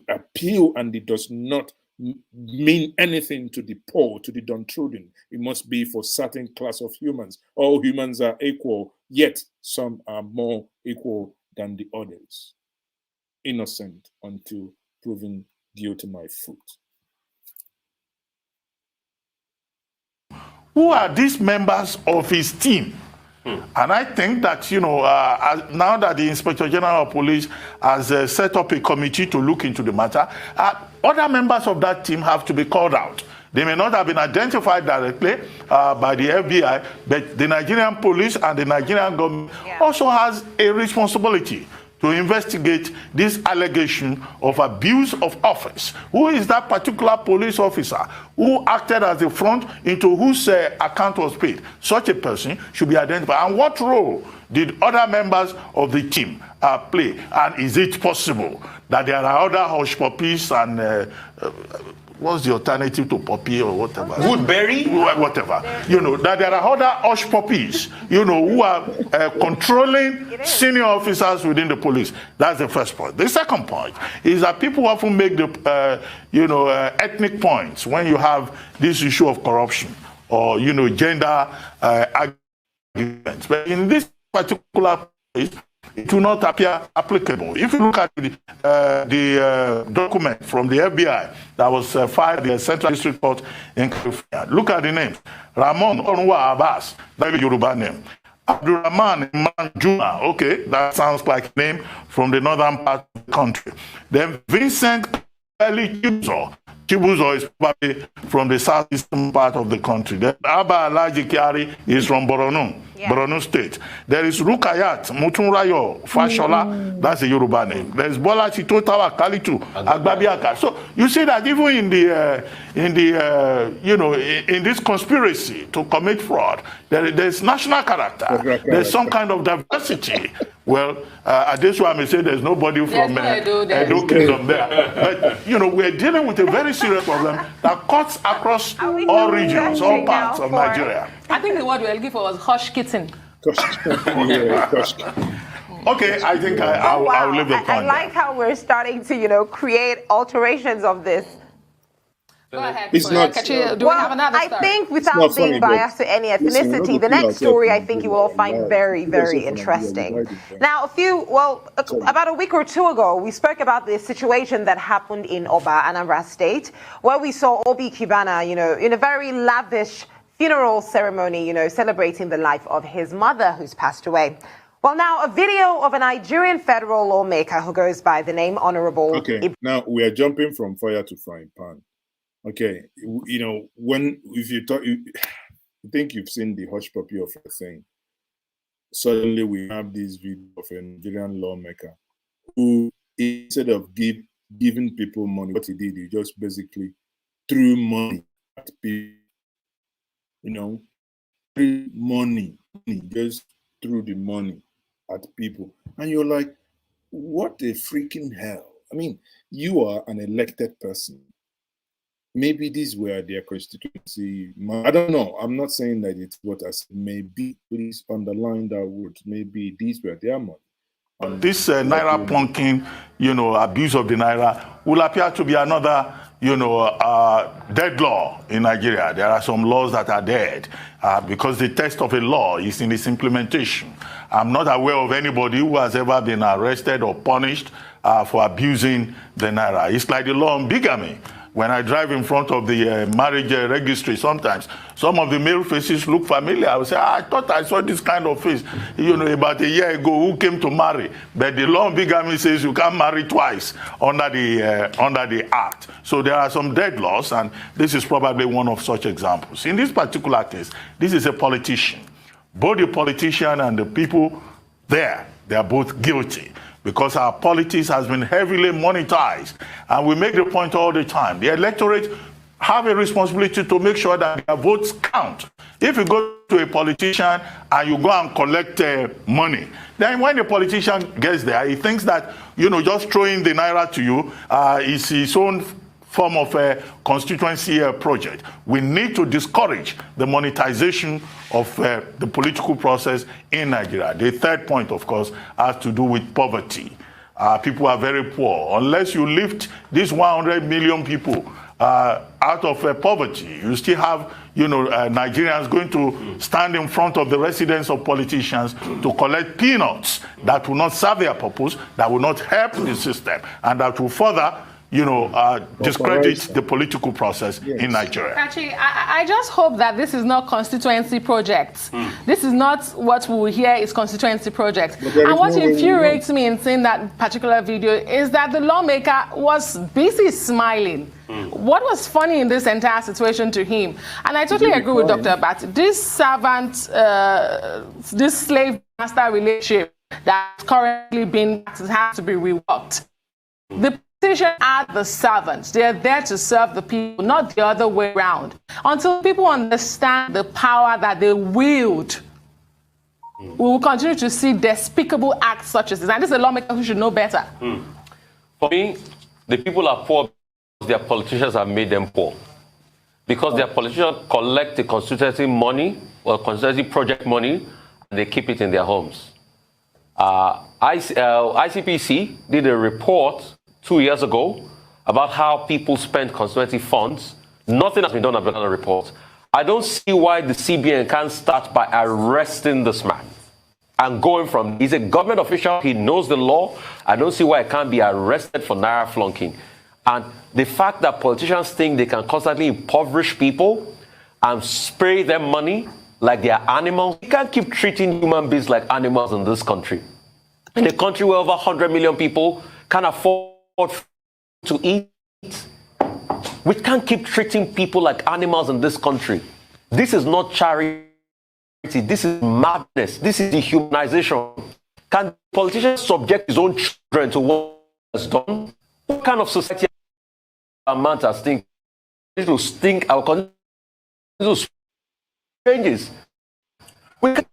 A: appeal, and it does not mean anything to the poor, to the downtrodden. It must be for certain class of humans. All humans are equal, yet some are more equal than the others. Innocent until proven guilty, my foot.
B: Who are these members of his team? And I think that, now that the Inspector General of Police has set up a committee to look into the matter, other members of that team have to be called out. They may not have been identified directly by the FBI, but the Nigerian police and the Nigerian government also has a responsibility to investigate this allegation of abuse of office. Who is that particular police officer who acted as the front into whose account was paid? Such a person should be identified. And what role did other members of the team play? And is it possible that there are other hush puppies and what's the alternative to puppy or whatever?
E: Woodbury?
B: Whatever. You know, that there are other hush puppies, you know, who are controlling senior officers within the police. That's the first point. The second point is that people often make the, ethnic points when you have this issue of corruption or, you know, gender arguments. But in this particular case, it will not appear applicable. If you look at the document from the FBI that was filed in the Central District Court in California, look at the name. Ramon Onwa Abbas, that's a Yoruba name. Abdurrahman Manjuma, okay, that sounds like a name from the northern part of the country. Then Vincent Eli Chibuzo is probably from the southeastern part of the country. Then Abba Kyari is from Borno State. There is Rukayat Mutunrayo Fashola, that's a Yoruba name. There is Bola Chitotawa Kalitu Agbabiaka. So you see that even in this conspiracy to commit fraud, there's national character. There's some kind of diversity. Well, at this one I may say there's nobody from Edo Kingdom there. But, you know, we're dealing with a very serious problem that cuts across all regions, all parts of Nigeria.
D: I think the word we were looking for was hush kitten.
B: Okay, I think I'll leave the point.
C: I like how we're starting to, you know, create alterations of this.
D: Go ahead.
A: It's not.
D: Do we have another story?
C: I think without being biased to any ethnicity, the next story I think you will all find very, very interesting. Now, about a week or two ago, we spoke about the situation that happened in Oba, Anambra State, where we saw Obi Kubana, you know, in a very lavish funeral ceremony, you know, celebrating the life of his mother who's passed away. Well, now a video of a Nigerian federal lawmaker who goes by the name Honorable.
A: Okay, now we are jumping from fire to frying pan. Okay, you know, if you think you've seen the hush puppy of a thing, suddenly we have this video of a Nigerian lawmaker who, instead of giving people money, what he did, he just basically threw money at people. You know, money, just threw the money at people. And you're like, what a freaking hell. I mean, you are an elected person. Maybe these were their constituency. I don't know. I'm not saying that it's what I said. Maybe, please underline that word. Maybe these were their money.
B: This Naira plunking, you know, abuse of the Naira will appear to be another, you know, dead law in Nigeria. There are some laws that are dead because the test of a law is in its implementation. I'm not aware of anybody who has ever been arrested or punished for abusing the Naira. It's like the law on bigamy. When I drive in front of the marriage registry, sometimes some of the male faces look familiar. I would say, I thought I saw this kind of face, you know, about a year ago, who came to marry. But the law on bigamy says you can't marry twice under the act. So there are some dead laws, and this is probably one of such examples. In this particular case, this is a politician. Both the politician and the people there, they are both guilty, because our politics has been heavily monetized. And we make the point all the time. The electorate have a responsibility to make sure that their votes count. If you go to a politician and you go and collect money, then when the politician gets there, he thinks that, you know, just throwing the Naira to you is his own form of a constituency project. We need to discourage the monetization of the political process in Nigeria. The third point, of course, has to do with poverty. People are very poor. Unless you lift these 100 million people out of poverty, you still have, you know, Nigerians going to stand in front of the residence of politicians to collect peanuts that will not serve their purpose, that will not help the system, and that will further, you know, discredit the political process in Nigeria.
D: Actually, I just hope that this is not constituency projects. This is not what we will hear is constituency projects. And what infuriates me in seeing that particular video is that the lawmaker was busy smiling. What was funny in this entire situation to him? And I totally agree with Dr. Abati. This servant, this slave master relationship that's currently been has to be reworked. The politicians are the servants. They're there to serve the people, not the other way around. Until people understand the power that they wield, we will continue to see despicable acts such as this. And this is a lawmaker who should know better.
E: For me, the people are poor because their politicians have made them poor. Because their politicians collect the constituency money or constituency project money, and they keep it in their homes. ICPC did a report 2 years ago about how people spend constituency funds. Nothing has been done about the report. I don't see why the CBN can't start by arresting this man and going from, he's a government official, he knows the law. I don't see why he can't be arrested for naira flunking. And the fact that politicians think they can constantly impoverish people and spray them money like they are animals, you can't keep treating human beings like animals in this country. In a country where over 100 million people can't afford to eat, we can't keep treating people like animals in this country. This is not charity. This is madness. This is dehumanization. Can politicians subject his own children to what has done? What kind of society amount us think to stink our country to changes? We can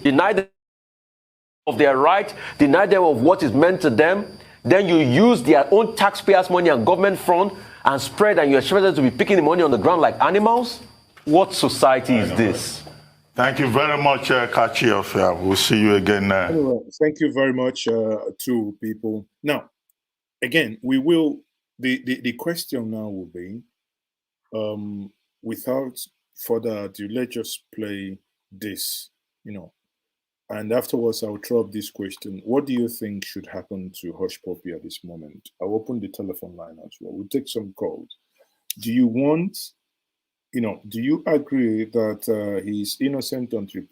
E: deny them of their right, deny them of what is meant to them. Then you use their own taxpayers' money and government fund and spread, and you expect them to be picking the money on the ground like animals? What society is this?
B: Thank you very much, Kachi. We'll see you again.
A: Anyway, thank you very much to people. Now, again, we will, the question now will be, without further ado, let's just play this, and afterwards I'll throw up this question. What do you think should happen to Hush Puppy at this moment? I'll open the telephone line as well. We'll take some calls. Do you want, do you agree that he's innocent until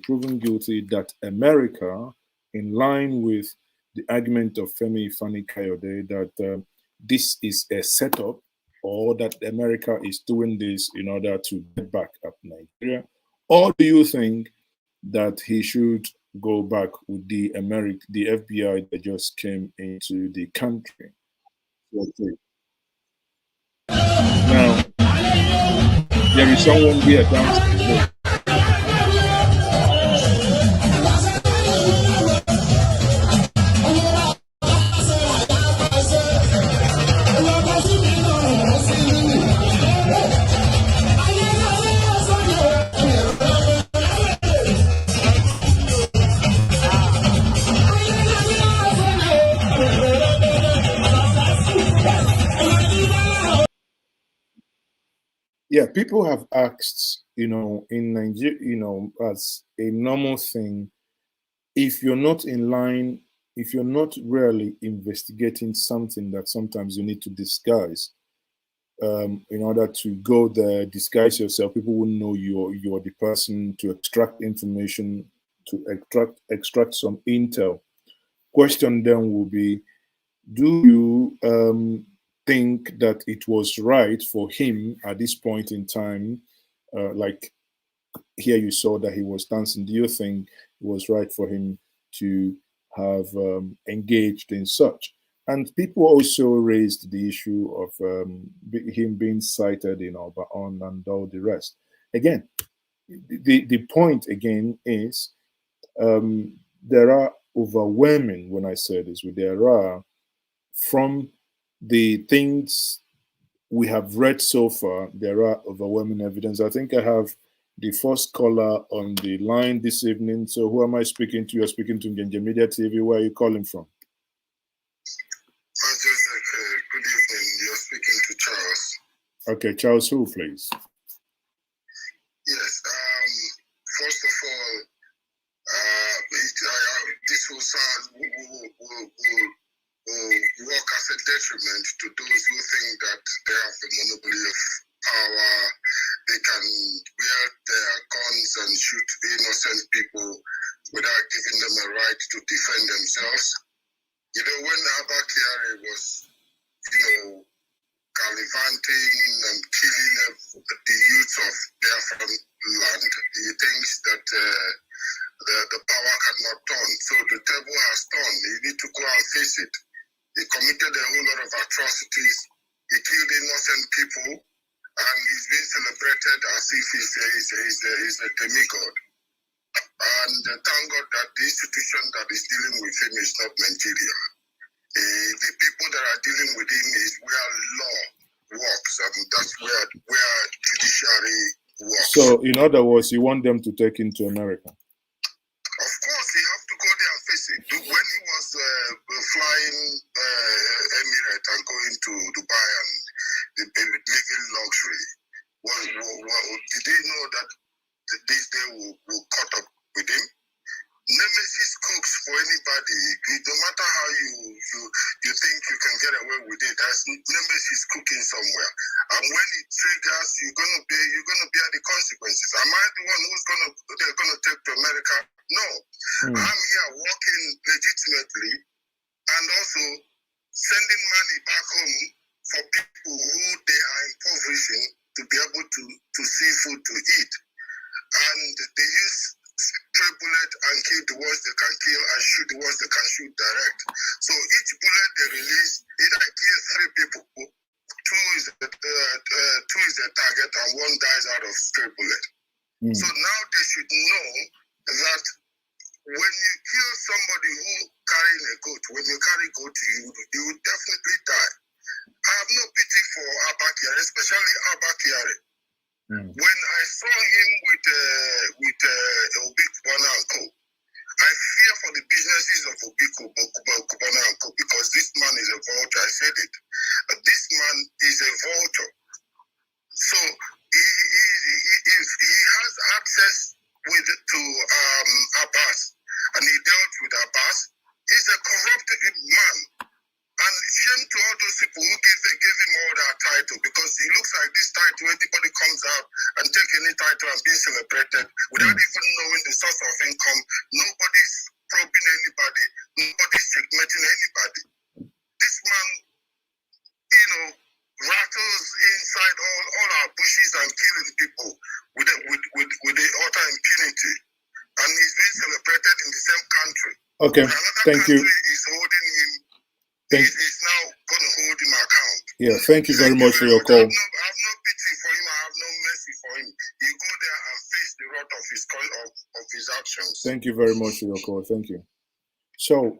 A: proven guilty, that America, in line with the argument of Femi Fani-Kayode, that this is a setup, or that America is doing this in order to get back at Nigeria? Or do you think that he should go back with the FBI that just came into the country? Okay. Now, there is someone here downstairs. Yeah, people have asked, in Nigeria, as a normal thing, if you're not in line, if you're not really investigating something that sometimes you need to disguise, in order to go there, disguise yourself, people will know you're the person to extract information, to extract some intel. Question then will be, do you think that it was right for him at this point in time, like here you saw that he was dancing, do you think it was right for him to have engaged in such? And people also raised the issue of him being cited in Alba-On and all the rest. Again, the point again is there are overwhelming, when I say this, there are, from the things we have read so far, there are overwhelming evidence. I think I have the first caller on the line this evening. So who am I speaking to? You're speaking to Ngenje Media TV. Where are you calling from?
F: Good evening. You're speaking to Charles.
A: Okay, Charles, who, please?
F: Yes. First of all, this will work as a detriment to those who think that they have the monopoly of power. They can wield their guns and shoot innocent people without giving them a right to defend themselves. When Abba Kyari was, gallivanting and killing the youth of Biafran land, he thinks that the power cannot turn. So the table has turned. You need to go and face it. He committed a whole lot of atrocities. He killed innocent people, and he's being celebrated as if he's a demigod. And thank God that the institution that is dealing with him is not Nigeria. The people that are dealing with him is where law works, and that's where judiciary works.
A: So, in other words, you want them to take him to America?
F: Of course, he have to go there and face it. When he was flying Emirates and going to Dubai and living luxury, did he know that this day will cut up with him? Nemesis cooks for anybody. No matter how you think you can get away with it, there's Nemesis cooking somewhere. And when it triggers, you're gonna bear the consequences. Am I the one they're gonna take to America? No. I'm here working legitimately and also sending money back home for people who they are impoverishing to be able to see food to eat. And they use stray bullet and kill the ones they can kill and shoot the ones they can shoot direct. So each bullet they release either kills 3 people, two is the target, and 1 dies out of stray bullet. So now they should know that when you kill somebody who carrying a goat, when you carry goat, you will definitely die. I have no pity for Abba Kyari, especially Abba Kyari. When I saw him with Obi Kubana and Co, I fear for the businesses of Obi Kubana and Co, because this man is a vulture. I said it. This man is a vulture. So if he has access to Abbas, and he dealt with Abbas, he's a corrupt man. And shame to all those people who gave him all that title, because he looks like this title, anybody comes out and take any title and being celebrated without even knowing the source of income. Nobody's probing anybody, nobody's checkmating anybody. This man, rattles inside all our bushes and killing people with the utter impunity. And he's being celebrated in the same country.
A: Okay, thank you.
F: Is holding him. He's now going to hold him account.
A: Yeah, thank you very much for your call.
F: I have no pity for him. I have no mercy for him. He go there and face the wrath of his actions.
A: Thank you very much for your call. Thank you. So,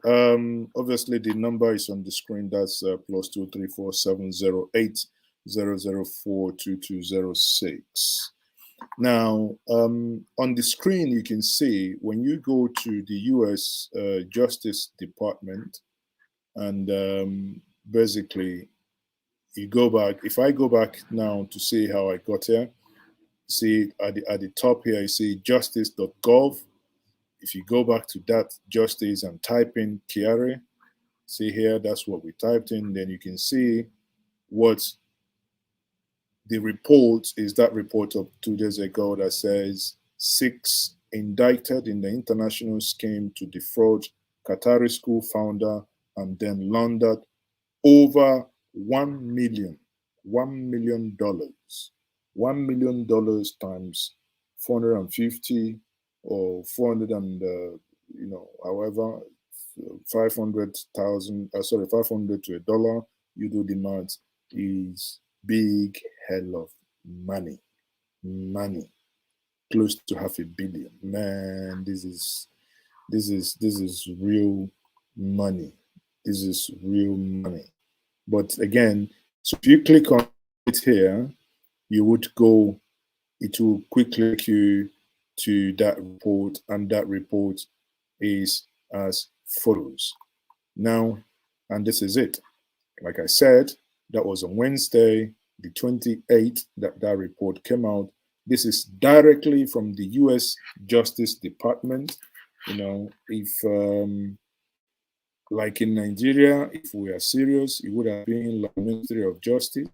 A: obviously, the number is on the screen. That's +234 708 004 2206. Now, on the screen, you can see when you go to the U.S. Justice Department, and basically you go back. If I go back now to see how I got here, see at the top here, you see justice.gov. If you go back to that justice and type in Kyari, see here, that's what we typed in. Then you can see what the report is. That report of 2 days ago that says 6 indicted in the international scheme to defraud Qatari school founder and then laundered over $1 million $1 million times 450 or 400 and however 500,000 500 to $1, you do the math, is big hell of money close to $500 million. Man, this is real money. This is real money. But again, so if you click on it here, you would go, it will quickly take you to that report, and that report is as follows. Now, and this is it. Like I said, that was on Wednesday, the 28th, that report came out. This is directly from the U.S. Justice Department. If like in Nigeria, if we are serious, it would have been like Ministry of Justice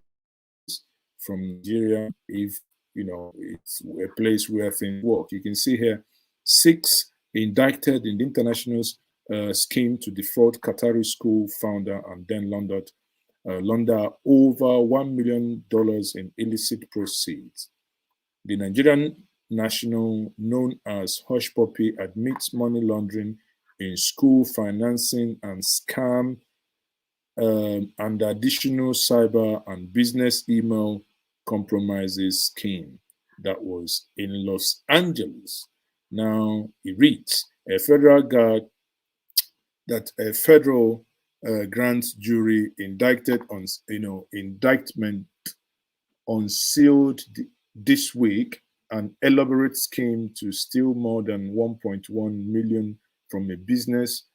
A: from Nigeria. If it's a place where things work. You can see here 6 indicted in the international scheme to defraud Qatari school founder and then launder over $1 million in illicit proceeds. The Nigerian national, known as Hush Puppy, admits money laundering in school financing and scam and additional cyber and business email compromises scheme that was in Los Angeles. Now it reads, a federal grand jury indicted on, indictment unsealed this week an elaborate scheme to steal more than 1.1 million from business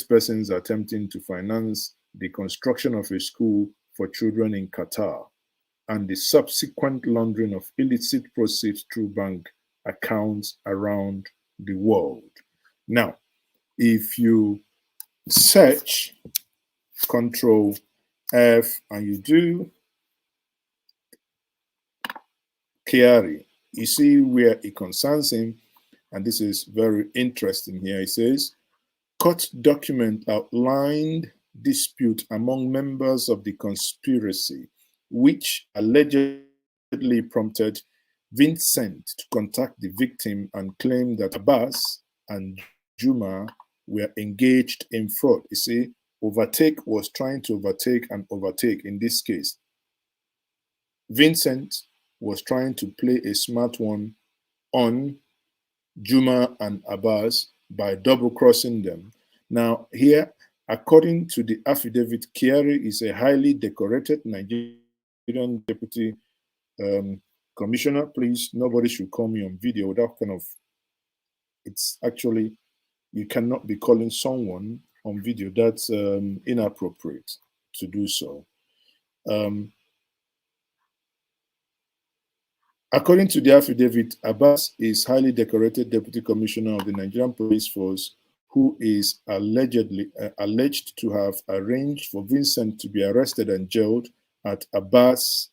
A: persons attempting to finance the construction of a school for children in Qatar and the subsequent laundering of illicit proceeds through bank accounts around the world. Now, if you search Control F and you do Kyari, you see where it concerns him, and this is very interesting here. It says, court document outlined dispute among members of the conspiracy, which allegedly prompted Vincent to contact the victim and claim that Abbas and Juma were engaged in fraud. You see, overtake was trying to overtake in this case. Vincent was trying to play a smart one on Juma and Abbas by double-crossing them. Now, here, according to the affidavit, Kyari is a highly decorated Nigerian deputy commissioner. Please, nobody should call me on video. That kind of, it's actually, you cannot be calling someone on video. That's inappropriate to do so. According to the affidavit, Abbas is highly decorated deputy commissioner of the Nigerian police force who is alleged to have arranged for Vincent to be arrested and jailed at Abbas'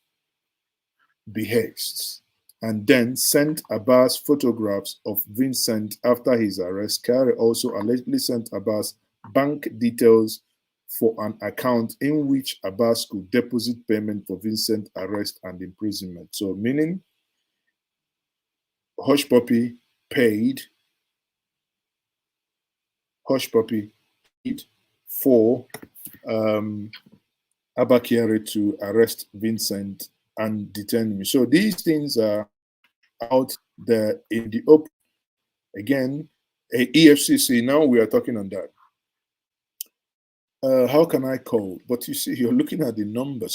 A: behests, and then sent Abbas photographs of Vincent after his arrest. Kyari also allegedly sent Abbas bank details for an account in which Abbas could deposit payment for Vincent's arrest and imprisonment. So, meaning Hush Puppy paid for Abba Kyari to arrest Vincent and detain me. So these things are out there in the open. Again, a EFCC, now we are talking on that. How can I call? But you see, you're looking at the number.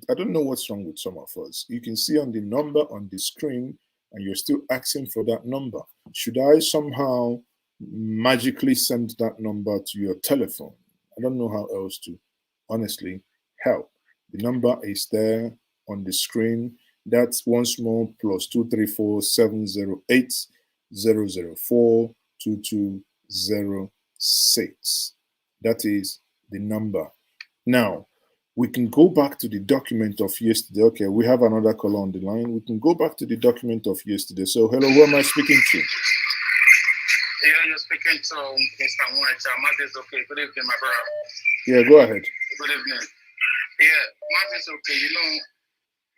A: I don't know what's wrong with some of us. You can see on the number on the screen, and you're still asking for that number. Should I somehow magically send that number to your telephone? I don't know how else to honestly help. The number is there on the screen. That's once more +234 708 004 2206. That is the number. Now, we can go back to the document of yesterday. Okay, we have another caller on the line. We can go back to the document of yesterday. So, hello, who am I speaking to?
F: Yeah, you're speaking to Mr. White. Martin's okay. Good evening, my brother.
A: Yeah, go ahead.
F: Good evening. Yeah, Martin's okay. You know,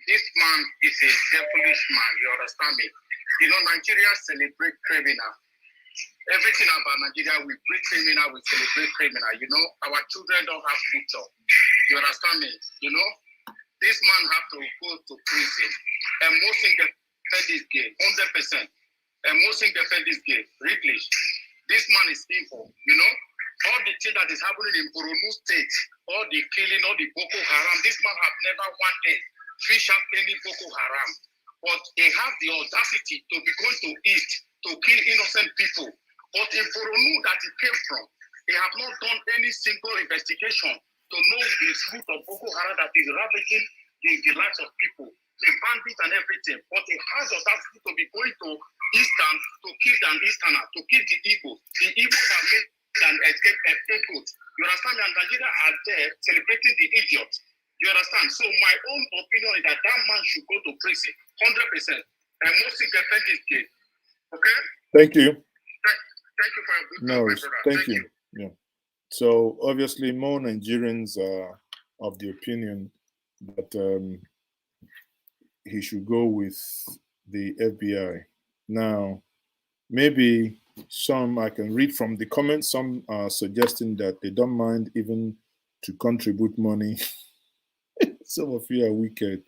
F: this man is a devilish man. You understand me? You know, Nigeria celebrate criminal. Everything about Nigeria, we breed criminal, we celebrate criminal. You know, our children don't have future. You understand me? You know, this man have to go to prison. And most in the fed is gay, 100%. And most in the fed is gay, really. This man is evil. You know, all the thing that is happening in Borno State, all the killing, all the Boko Haram, this man have never one day fish up any Boko Haram. But they have the audacity to be going to east to kill innocent people. But in Borno that it came from, they have not done any single investigation to know the root of Boko Haram that is ravaging the lives of people, the bandits and everything. But it has audacity to be going to Eastern to kill an Easterner, to kill the Igbo. The Igbos have made an escape route. You understand? And Nigeria are there celebrating the idiot. You understand? So my own opinion is that that man should go to prison, 100%. And most defend this case. Okay?
A: Thank you.
F: Thank you for your good
A: No,
F: my brother.
A: thank you. Yeah. So obviously, more Nigerians are of the opinion that he should go with the FBI. Now, maybe some I can read from the comments. Some are suggesting that they don't mind even to contribute money. Some of you are wicked.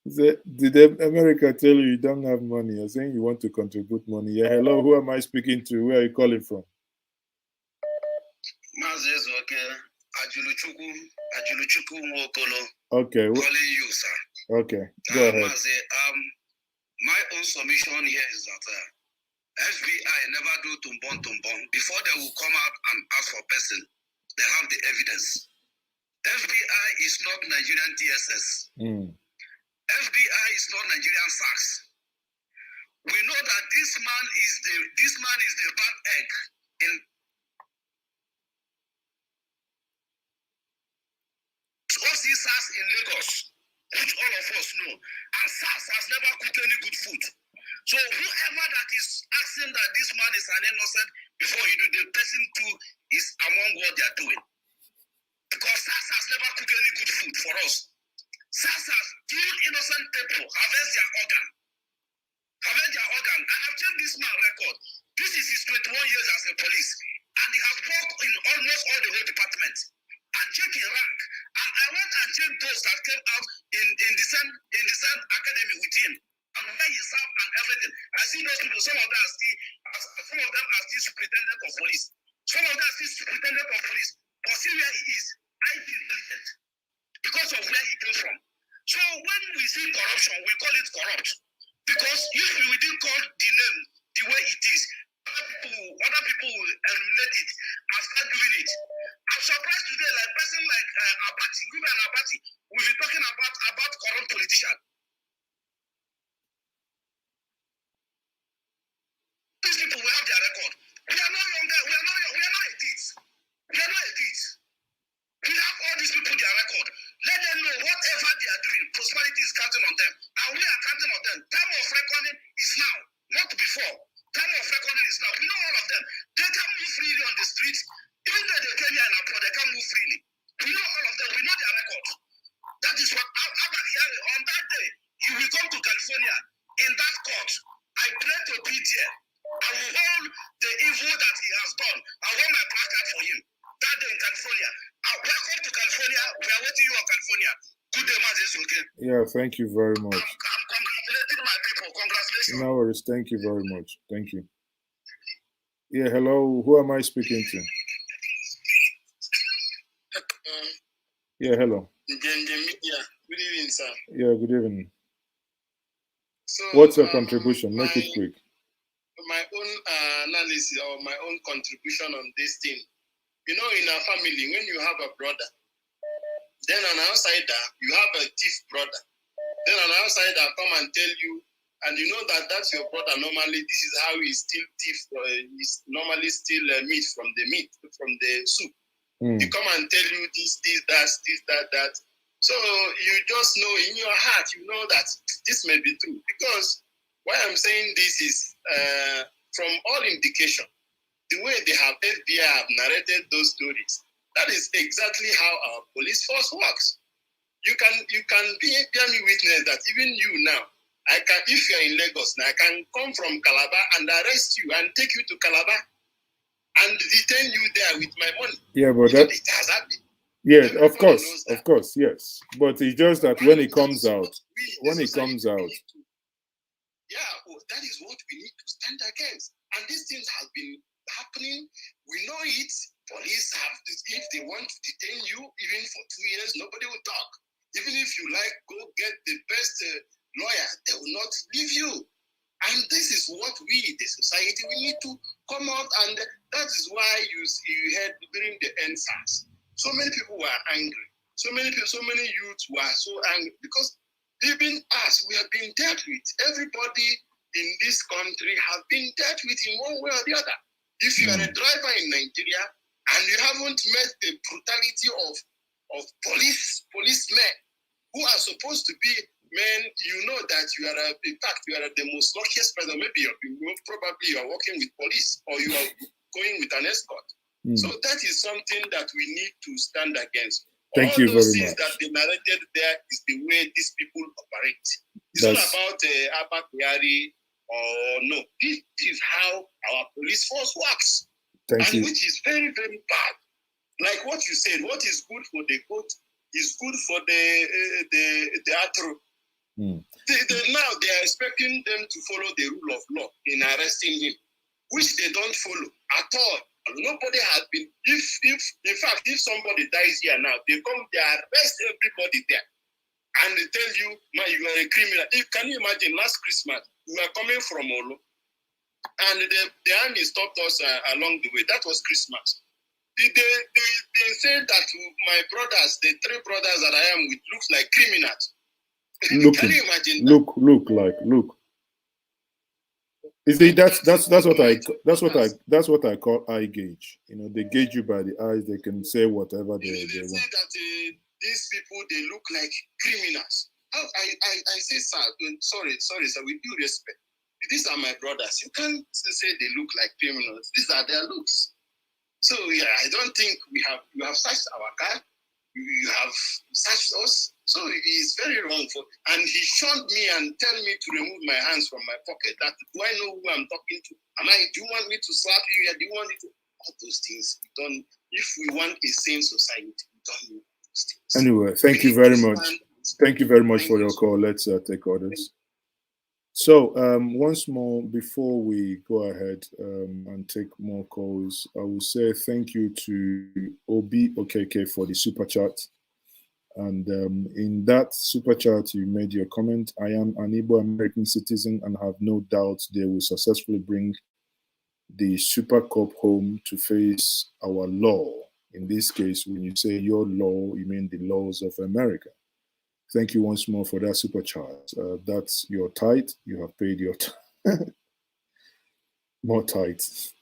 A: Did America tell you don't have money? You're saying you want to contribute money. Yeah, hello, who am I speaking to? Where are you calling from? Okay.
F: Calling you, sir.
A: Okay. Go ahead.
F: My own submission here is that FBI never do tumbon. Before they will come out and ask for person, they have the evidence. FBI is not Nigerian DSS. FBI is not Nigerian SACS. We know that this man is the bad egg in SACS in Lagos, which all of us know. And SACS has never cooked any good food. So whoever that is asking that this man is an innocent before you do, the person too is among what they are doing. Because SACS has never cooked any good food for us. SACS has killed innocent people, harvest their organ. And I've checked this man's record. This is his 21 years as a police. And he has worked in almost all the whole departments. And checking rank. And I went and checked those that came out in the same academy with him. And where he served and everything. I see those people, some of them are still superintendent of police. Some of them are still superintendent of police. But see where he is. I believe because of where he came from. So when we see corruption, we call it corrupt. Because if we didn't call the name the way it is, other people will eliminate it and start doing it. I'm surprised today, like person like Abati, women Abati, we'll be talking about corrupt politicians. These people will have their record. We are no longer, we are not elite. We are not elite. We have all these people their record. Let them know whatever they are doing, prosperity is counting on them. And we are counting on them. Time of reckoning is now, not before. Time of reckoning is now. We know all of them. They can move freely on the streets. Even though they came here and abroad, they can move freely. We know all of them. We know their record. That is what Abba Kyari, on that day, he will come to California in that court. I pray to be there. I will hold the evil that he has done. I hold my placard for him. That day in California. Welcome to California. We are waiting you on California. Good day, Mazis, okay?
A: Yeah, thank you very much.
F: I'm congratulating my people. Congratulations.
A: No worries. Thank you very much. Thank you. Yeah, hello. Who am I speaking to? Yeah, hello.
F: Good evening, sir.
A: Yeah, good evening.
F: So,
A: what's your contribution? Make it quick.
F: My own analysis or my own contribution on this thing. You know, in our family, when you have a brother, then an outsider, you have a thief brother. Then an outsider come and tell you, and you know that that's your brother. Normally, this is how he steal thief. He's normally steal meat from the soup. He come and tell you this, that. So you just know in your heart, you know that this may be true. Because why I'm saying this is from all indication, the way they have FBI have narrated those stories, that is exactly how our police force works. You can bear me witness that even you now, if you're in Lagos now, I can come from Calabar and arrest you and take you to Calabar and detain you there with my money.
A: Yeah, but that
F: it has happened.
A: Yeah, of course, yes. But it's just that when it comes out,
F: that is what we need to stand against. And these things have been happening. We know it. Police have to, if they want to detain you, even for 2 years, nobody will talk. Even if you like, go get the best lawyer, they will not leave you. And this is what we, the society, we need to come out. And that is why you heard during the NSAS, so many people were angry. So many youths were so angry because even us, we have been dealt with. Everybody in this country have been dealt with in one way or the other. If you are a driver in Nigeria and you haven't met the brutality of policemen who are supposed to be men, you know that you are in fact you are the most luckiest person. Maybe probably you are working with police or you are going with an escort. So that is something that we need to stand against.
A: Thank you very much.
F: That they narrated there is the way these people operate. It's not about Abba Kyari or no. This is how our police force works.
A: Thank you.
F: Which is very, very bad. Like what you said, what is good for the goat is good for the atro. Now they are expecting them to follow the rule of law in arresting him, which they don't follow at all. Nobody has been. In fact, if somebody dies here now, they arrest everybody there, and they tell you, "Man, you are a criminal." Can you imagine? Last Christmas, we were coming from Olo, and the army stopped us along the way. That was Christmas. They said that my brothers, the 3 brothers that I am with, looks like criminals. Can you imagine?
A: Look. You see, that's what I call eye gauge. You know, they gauge you by the eyes. They can say whatever they
F: say
A: want.
F: that these people, they look like criminals. I say, sir, sorry, sir, with due respect, these are my brothers. You can't say they look like criminals. These are their looks. So yeah, I don't think you have searched our car. You have searched us. So it's very wrong and he shunned me and tell me to remove my hands from my pocket. That do I know who I'm talking to? Do you want me to slap you here? Do you want me to? All those things we don't. If we want a sane society, we don't do those things.
A: Anyway, thank you very much. Thank you very much for your call. Let's take orders. So once more, before we go ahead and take more calls, I will say thank you to Obi Okeke for the super chat. And in that super chat, you made your comment. I am an Igbo American citizen and have no doubt they will successfully bring the Super Cup home to face our law. In this case, when you say your law, you mean the laws of America. Thank you once more for that super chat. That's your tithe. You have paid your more tithes.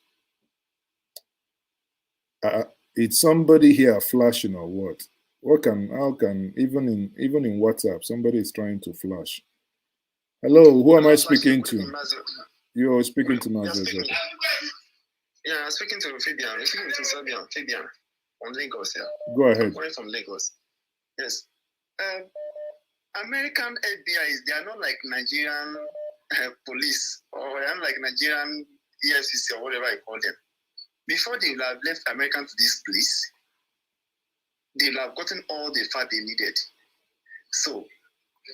A: It's somebody here flashing or what? How can even in WhatsApp somebody is trying to flash? Hello, who am I speaking to? You're speaking to Mazel.
G: Yeah, I'm speaking to Fabian. I'm speaking to Fabian from Lagos. Yeah.
A: Go ahead.
G: I'm calling from Lagos. Yes. American FBI they are not like Nigerian police or they are not like Nigerian EFCC or whatever I call them. Before they will have left American to this place, they will have gotten all the facts they needed. So,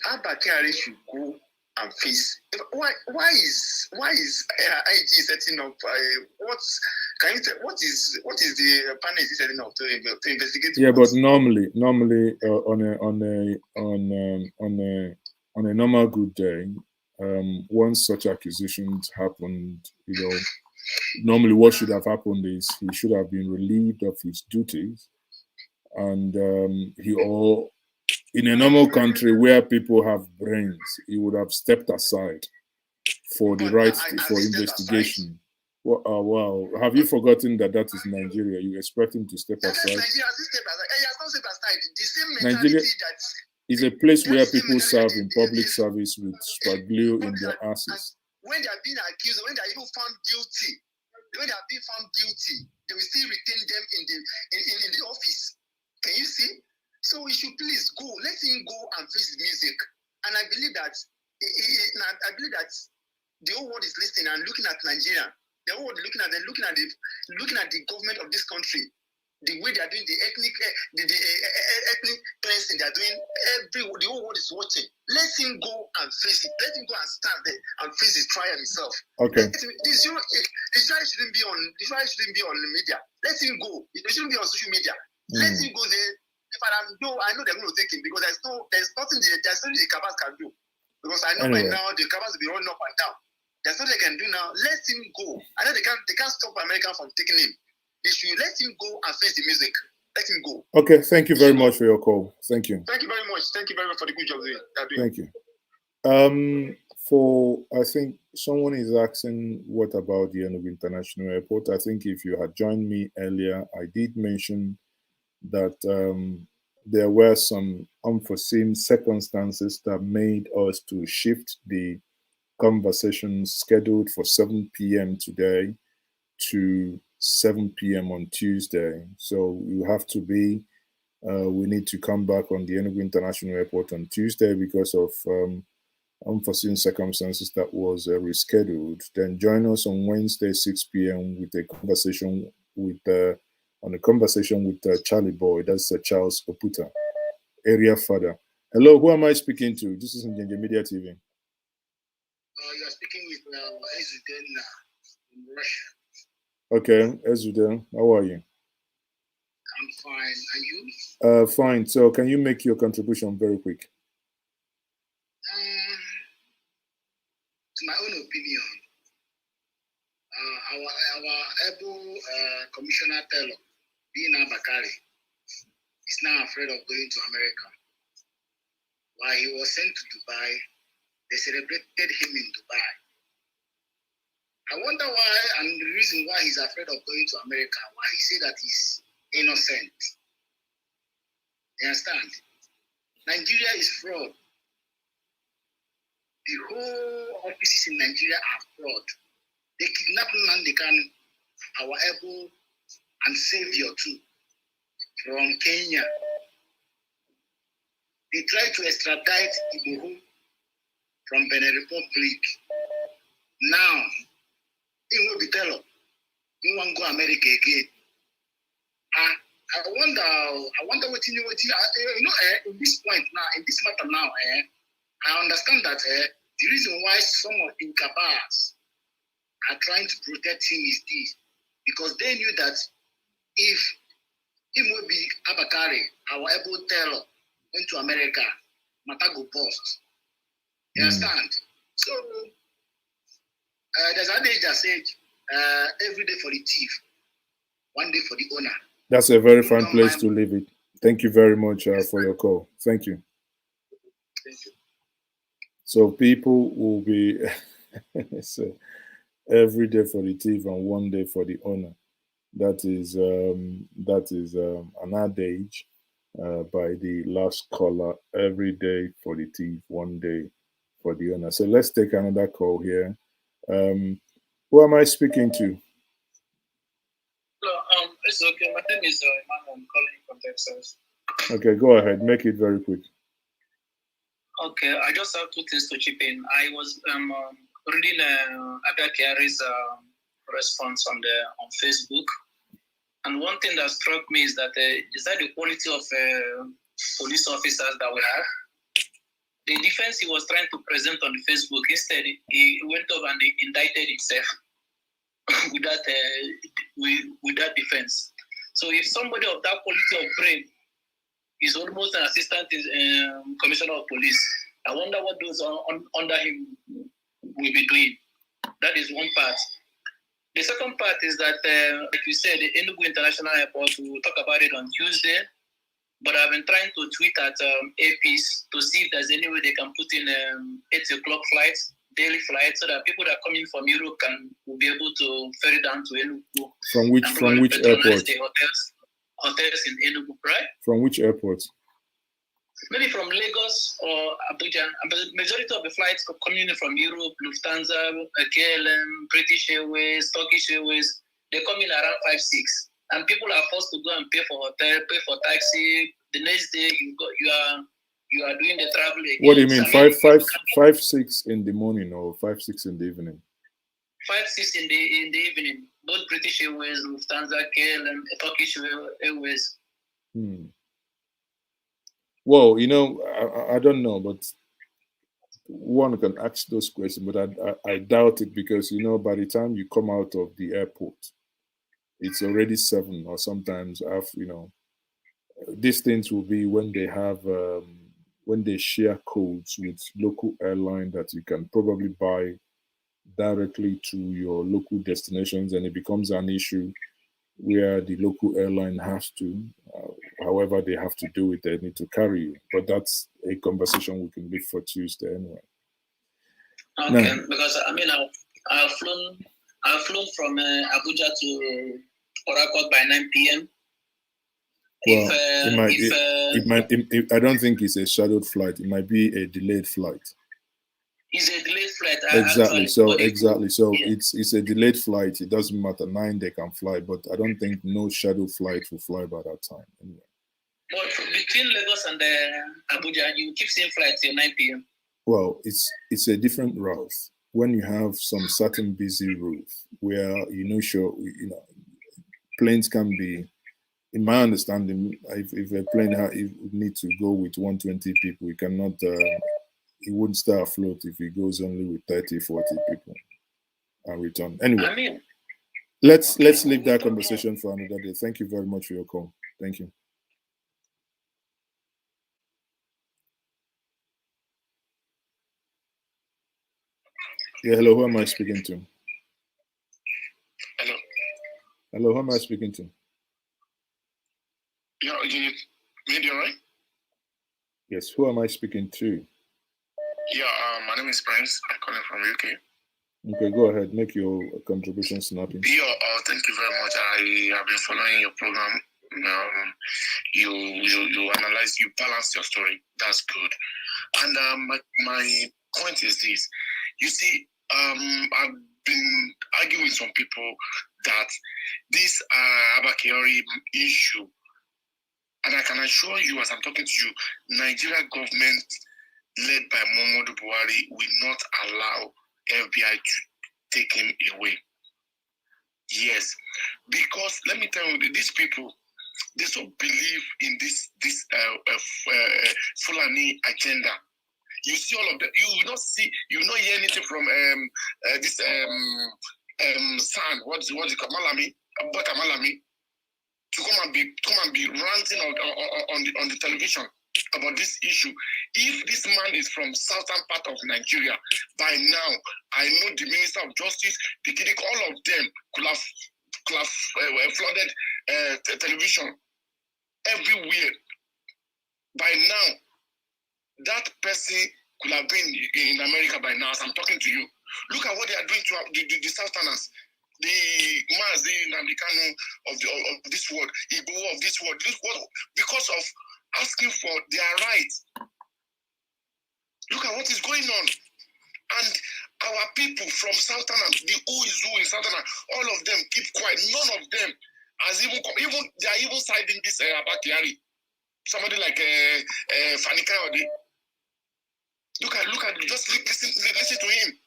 G: Abba Kyari should go and face. Why is IG setting up? What is the panel is setting up to investigate?
A: Yeah, but normally on a normal good day, once such accusations happened, normally what should have happened is he should have been relieved of his duties, and in a normal country where people have brains, he would have stepped aside for the right for investigation. Well, wow, have you forgotten that is Nigeria? You expect him to step aside? Nigeria is a place where people serve in public service with spaglio in their asses.
G: When they are being accused, when they are even found guilty, they will still retain them in the office. Can you see? So we should please go. Let him go and face the music. And I believe that the whole world is listening and looking at Nigeria. The whole world looking at the government of this country. The way they are doing the ethnic cleansing they are doing, the whole world is watching. Let him go and face it. Let him go and stand there and face his trial himself.
A: Okay.
G: The trial shouldn't be on the media. Let him go. It shouldn't be on social media. Let him go there. I know they're going to take him because there's nothing the Kabas can do. Because I know by now the Kabas will be running up and down. There's nothing they can do now. Let him go. I know they can't stop America from taking him. They should let him go and face the music. Let him go.
A: Okay, thank you very much for your call. Thank you.
G: Thank you very much. Thank you very much for the good job they're doing.
A: Thank you. I think someone is asking what about the Enugu International Airport. I think if you had joined me earlier, I did mention that there were some unforeseen circumstances that made us to shift the conversation scheduled for 7 p.m. today to 7 p.m. on Tuesday. So you have to be, we need to come back on the Enugu International Airport on Tuesday because of unforeseen circumstances that was rescheduled. Then join us on Wednesday, 6 p.m. with a conversation with Charlie Boy. That's Charles Oputa, area father. Hello, who am I speaking to? This is Njenje Media TV.
F: You are speaking with Izudena in Russia.
A: Okay, Ezudel, how are you?
G: I'm fine. And you?
A: Fine. So, can you make your contribution very quick?
G: To my own opinion, our able Commissioner Taylor, being Abba Kyari, is now afraid of going to America. While he was sent to Dubai, they celebrated him in Dubai. I wonder why, and the reason why he's afraid of going to America, why he said that he's innocent. You understand? Nigeria is fraud. The whole offices in Nigeria are fraud. They kidnapped Nandekan, our able and savior too, from Kenya. They tried to extradite Igboho from Benin Republic. Now, he will be tell he won't go America again. I wonder what you know. In this point now, in this matter now, I understand that the reason why some of the cabals are trying to protect him is this, because they knew that if him will be Abba Kyari, our able teller, went to America, Matago bust. You understand? So there's an age that said, every day for the thief, one day for the owner.
A: That's a very fine place to leave it. Thank you very much for your call. Thank you.
G: Thank you.
A: So people will be so every day for the thief and one day for the owner. That is an adage by the last caller. Every day for the thief, one day for the owner. So let's take another call here. Who am I speaking to?
H: Hello, it's okay. My name is Emmanuel. I'm calling from Texas.
A: Okay, go ahead. Make it very quick.
H: Okay, I just have two things to chip in. I was reading Abba Kyari's response on Facebook, and one thing that struck me is that the quality of police officers that we have. The defense he was trying to present on Facebook, instead he went over and he indicted himself with that defense. So if somebody of that quality of brain is almost an assistant commissioner of police, I wonder what those under him will be doing. That is one part. The second part is that, like you said, the Enugu International Airport, we will talk about it on Tuesday, but I've been trying to tweet at APs to see if there's any way they can put in 8 o'clock flights, daily flights, so that people that are coming from Europe will be able to ferry down to Enugu.
A: From which airport?
H: The hotels in Enugu, right?
A: From which airport?
H: Maybe from Lagos or Abuja. But the majority of the flights coming in from Europe, Lufthansa, KLM, British Airways, Turkish Airways, they come in around 5, 6. And people are forced to go and pay for hotel, pay for taxi. The next day you are doing the travel again.
A: What do you mean? 5, 6 in the morning or 5, 6 in the evening?
H: 5, 6 in the evening. Both British Airways, Lufthansa, KLM, Turkish Airways.
A: Well, I don't know, but one can ask those questions, but I doubt it, because by the time you come out of the airport, it's already 7, or sometimes these things will be when they have when they share codes with local airline that you can probably buy directly to your local destinations, and it becomes an issue where the local airline has to, however they have to do it, they need to carry you. But that's a conversation we can leave for Tuesday anyway.
H: Okay, because I've flown from Abuja to Oracle by 9 p.m.
A: Well, I don't think it's a scheduled flight. It might be a delayed flight.
H: It's a delayed flight.
A: Exactly. So it's a delayed flight. It doesn't matter. 9 they can fly, but I don't think no scheduled flight will fly by that time. Anyway.
H: But between Lagos and Abuja, you keep seeing flights till 9 p.m.
A: Well, it's a different route. When you have some certain busy route where planes can be, in my understanding, if a plane need to go with 120 people, you cannot. It wouldn't stay afloat if it goes only with 30, 40 people and return. Anyway, Let's leave that conversation for another day. Thank you very much for your call. Thank you. Yeah, hello. Who am I speaking to?
F: Hello.
A: Hello. Who am I speaking to?
F: Yeah, you media, right?
A: Yes. Who am I speaking to?
F: Yeah, my name is Prince. I'm calling from UK.
A: Okay, go ahead. Make your contribution snappy.
F: Yeah, thank you very much. I have been following your program. You analyze, you balance your story. That's good. And my point is this. You see, I've been arguing with some people that this Abba Kyari issue, and I can assure you, as I'm talking to you, Nigeria government led by Muhammadu Buhari will not allow FBI to take him away. Yes, because let me tell you, these people, they so believe in this Fulani agenda. You see all of them. You will not see. You will not hear anything from this son. What's it called? Malami, Abba Malami, to come and be ranting on the television about this issue. If this man is from southern part of Nigeria, by now I know the Minister of Justice, the Kidik, all of them could have flooded television everywhere. By now, that person could have been in America by now. As I'm talking to you, look at what they are doing to the Southerners. The Mazi Namdekano of this world, Igbo of this world, because of asking for their rights. Look at what is going on. And our people from Southern, the who is who in Southern, all of them keep quiet. None of them has even they are even siding this Abba Kyari. Somebody like Fanny Kayode. Look at just listen to him.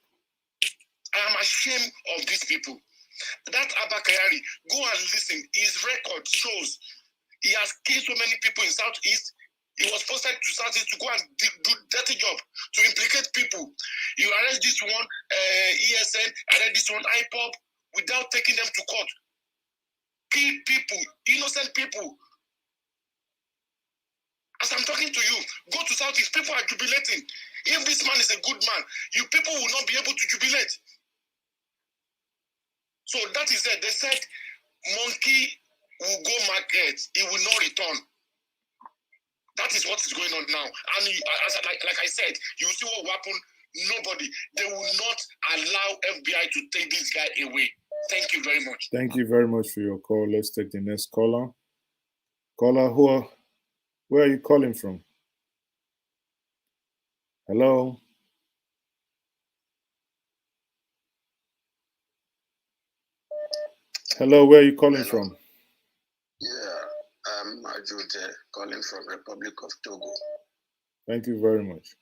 F: I am ashamed of these people. That Abba Kyari, go and listen. His record shows he has killed so many people in Southeast. He was posted to Southeast to go and do dirty job, to implicate people. You arrest this one, ESN, arrest this one, IPOP, without taking them to court. Kill people, innocent people. As I'm talking to you, go to Southeast, people are jubilating. If this man is a good man, you people will not be able to jubilate. So that is it. They said, monkey will go market, he will not return. That is what is going on now. And like I said, you see what will happen. Nobody. They will not allow FBI to take this guy away. Thank you very much.
A: Thank you very much for your call. Let's take the next caller. Caller, where are you calling from? Hello? Hello, where are you calling from?
F: Yeah, I'm Ajude, calling from Republic of Togo.
A: Thank you very much.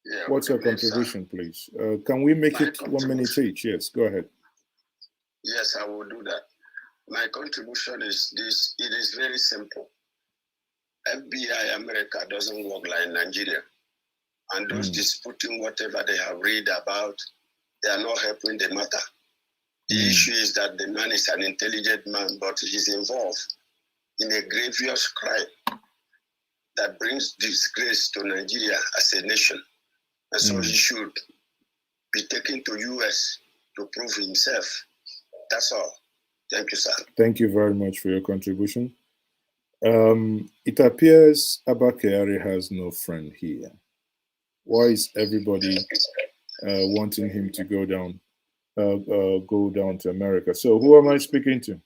F: Yeah,
A: what's your contribution, please? Can we make it 1 minute each? Yes, go ahead.
F: Yes, I will do that. My contribution is this. It is very simple. FBI America doesn't work like Nigeria. And those disputing whatever they have read about, they are not helping the matter. The issue is that the man is an intelligent man, but he's involved in a grievous crime that brings disgrace to Nigeria as a nation. And so he should be taken to US to prove himself. That's all. Thank you, sir.
A: Thank you very much for your contribution. It appears Abba Kyari has no friend here. Why is everybody wanting him to go down to America? So who am I speaking to?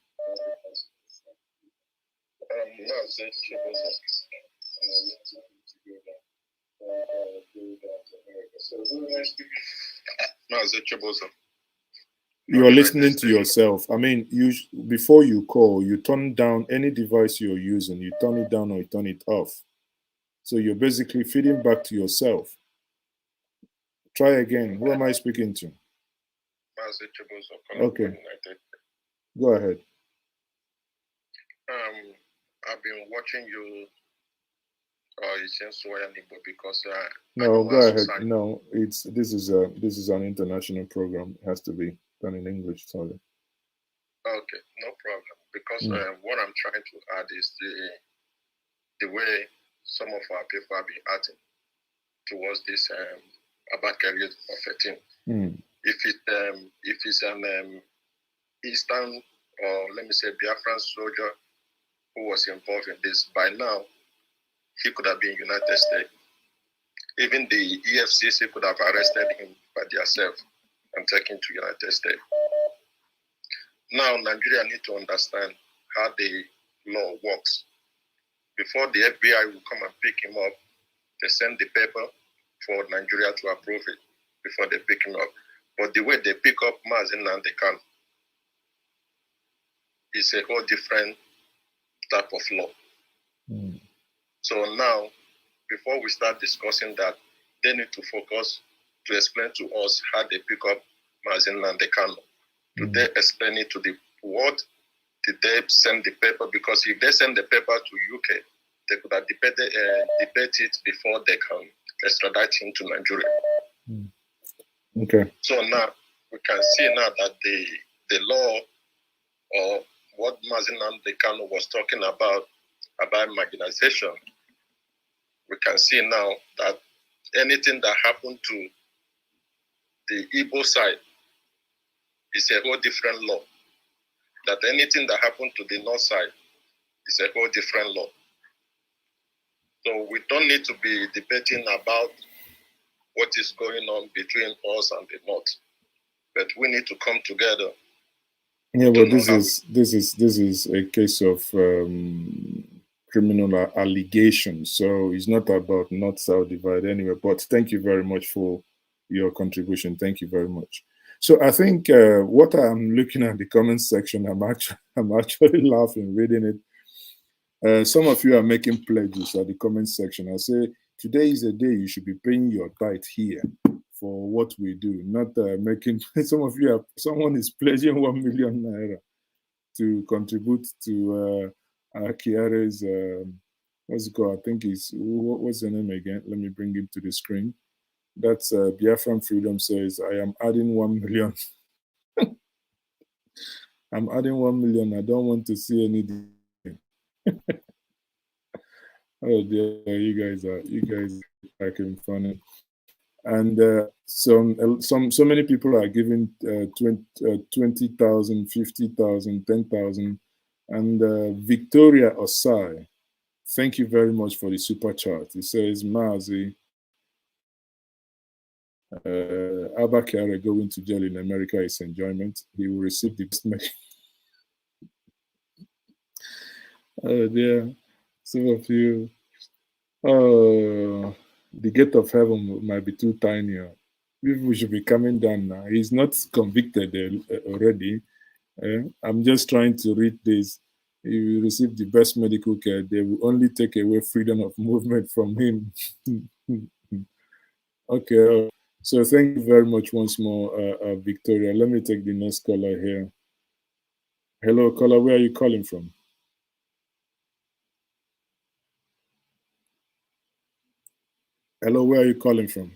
A: You are listening to yourself. I mean, before you call, you turn down any device you're using. You turn it down or you turn it off. So you're basically feeding back to yourself. Try again. Who am I speaking to? Okay. Go ahead.
F: I've been watching you. Because
A: no, go ahead. No, this is an international program. It has to be done in English. Sorry.
F: Okay, no problem. Because what I'm trying to add is the way some of our people have been acting towards this Abba Kyari of a team. If it's an Eastern, or let me say Biafran soldier who was involved in this, by now he could have been United States. Even the EFCC could have arrested him by themselves and taken to United States. Now Nigeria need to understand how the law works. Before the FBI will come and pick him up, they send the paper for Nigeria to approve it before they pick him up. But the way they pick up Mazin and they can, it's a whole different type of law. So now, before we start discussing that, they need to focus to explain to us how they pick up Mazin and they can. Do they explain it to the world? Did they send the paper? Because if they send the paper to UK, they could have debate it before they can extradite him to Nigeria.
A: Okay.
F: So now we can see now that the law, or what Mazin Kano was talking about marginalization, we can see now that anything that happened to the Igbo side is a whole different law. That anything that happened to the north side is a whole different law. So we don't need to be debating about what is going on between us and the north, but we need to come together.
A: Yeah, but this is a case of criminal allegation, so it's not about north-south divide anyway. But thank you very much for your contribution. Thank you very much. So I think what I'm looking at the comment section, I'm actually laughing reading it. Some of you are making pledges at the comment section. I say today is a day you should be paying your tithe here for what we do, not making. Some of you someone is pledging 1 million naira to contribute to Kyari's. What's it called? I think what's the name again? Let me bring him to the screen. That's Biafran Freedom says, I am adding 1 million. I'm adding 1 million. I don't want to see anything. Oh dear, you guys are acting funny. And so many people are giving 20,000, 50,000, 10,000. And Victoria Osai, thank you very much for the super chat. It says, Mazi, Abba Kyari going to jail in America is enjoyment. He will receive the best medal. Oh dear, some of you. Oh, the gate of heaven might be too tiny. We should be coming down now. He's not convicted already. I'm just trying to read this. He will receive the best medical care. They will only take away freedom of movement from him. Okay. So thank you very much once more, Victoria. Let me take the next caller here. Hello, caller. Where are you calling from? Hello, where are you calling from?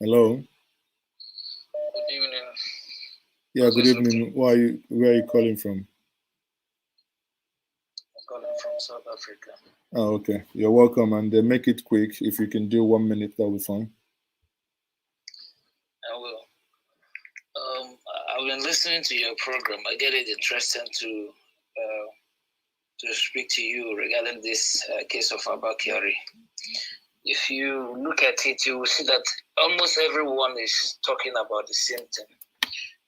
A: Hello.
I: Good evening.
A: Yeah, good evening. Where are you calling from?
I: I'm calling from South Africa.
A: Oh, okay. You're welcome. And make it quick. If you can do 1 minute, that'll be fine.
I: I will. I've been listening to your program. I get it interesting to speak to you regarding this case of Abba Kyari. If you look at it, you will see that almost everyone is talking about the same thing.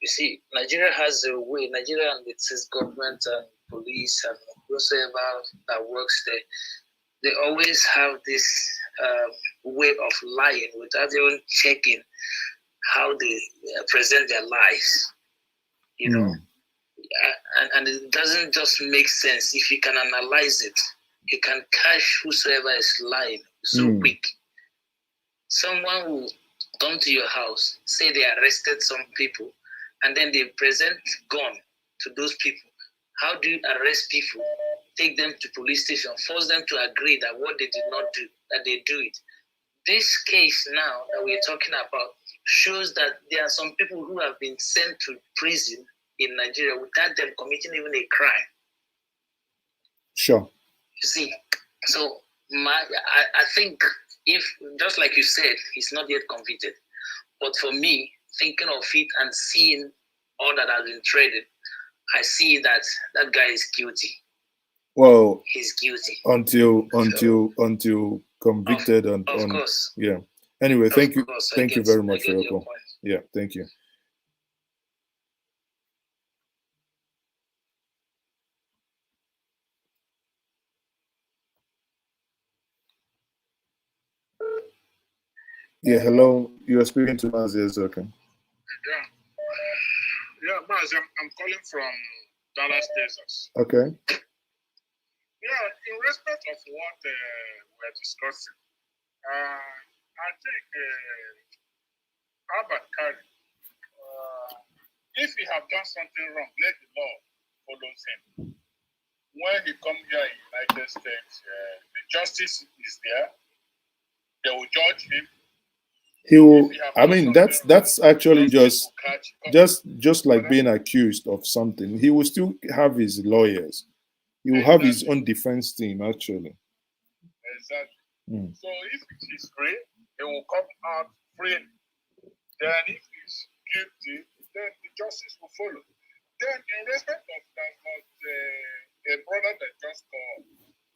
I: You see, Nigeria has a way, Nigeria and its government and police and whoever that works there, they always have this way of lying without even checking how they present their lives, you know. And it doesn't just make sense. If you can analyze it, you can catch whosoever is lying so quick. Someone will come to your house, say they arrested some people, and then they present gun to those people. How do you arrest people, take them to police station, force them to agree that what they did not do, that they do it? This case now that we're talking about shows that there are some people who have been sent to prison in Nigeria without them committing even a crime.
A: Sure.
I: You see, so I think if, just like you said, he's not yet convicted, but for me, thinking of it and seeing all that has been traded, I see that that guy is guilty.
A: Well,
I: he's guilty
A: until convicted.
I: Of course.
A: Yeah. Anyway, thank you.
I: Course,
A: thank you very much for your call.
I: Point.
A: Yeah, thank you. Yeah, hello. You are speaking to Mazia Zokan.
J: Yeah, Mazia, I'm calling from Dallas, Texas.
A: Okay.
J: Yeah, in respect of what we're discussing, I think Abba Kyari, if he have done something wrong, let the law follow him. When he come here in the United States, the justice is there. They will judge him.
A: He will. I mean, that's actually just like being accused of something. He will still have his lawyers. He will have his own defense team, actually.
J: Exactly. So if it is free, he will come out free. Then if he's guilty, then the justice will follow. Then in respect of that, was a brother that just called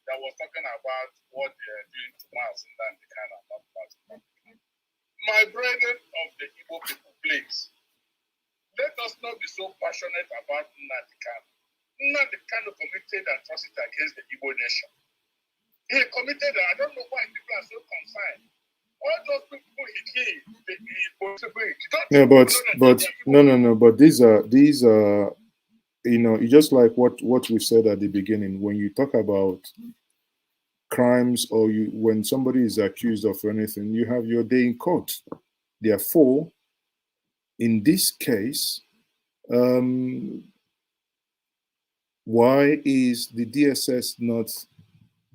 J: that was talking about what they are doing to Mars and then the kind of that. My brethren of the Igbo people, please, let us not be so passionate about Nnamdi Kanu. Nnamdi Kanu committed atrocity against the Igbo nation. He committed, I don't know why people are so concerned. All those people he killed,
A: but these are, you know, it's just like what we said at the beginning. When you talk about crimes, or when somebody is accused of anything, you have your day in court. Therefore, in this case, why is the DSS not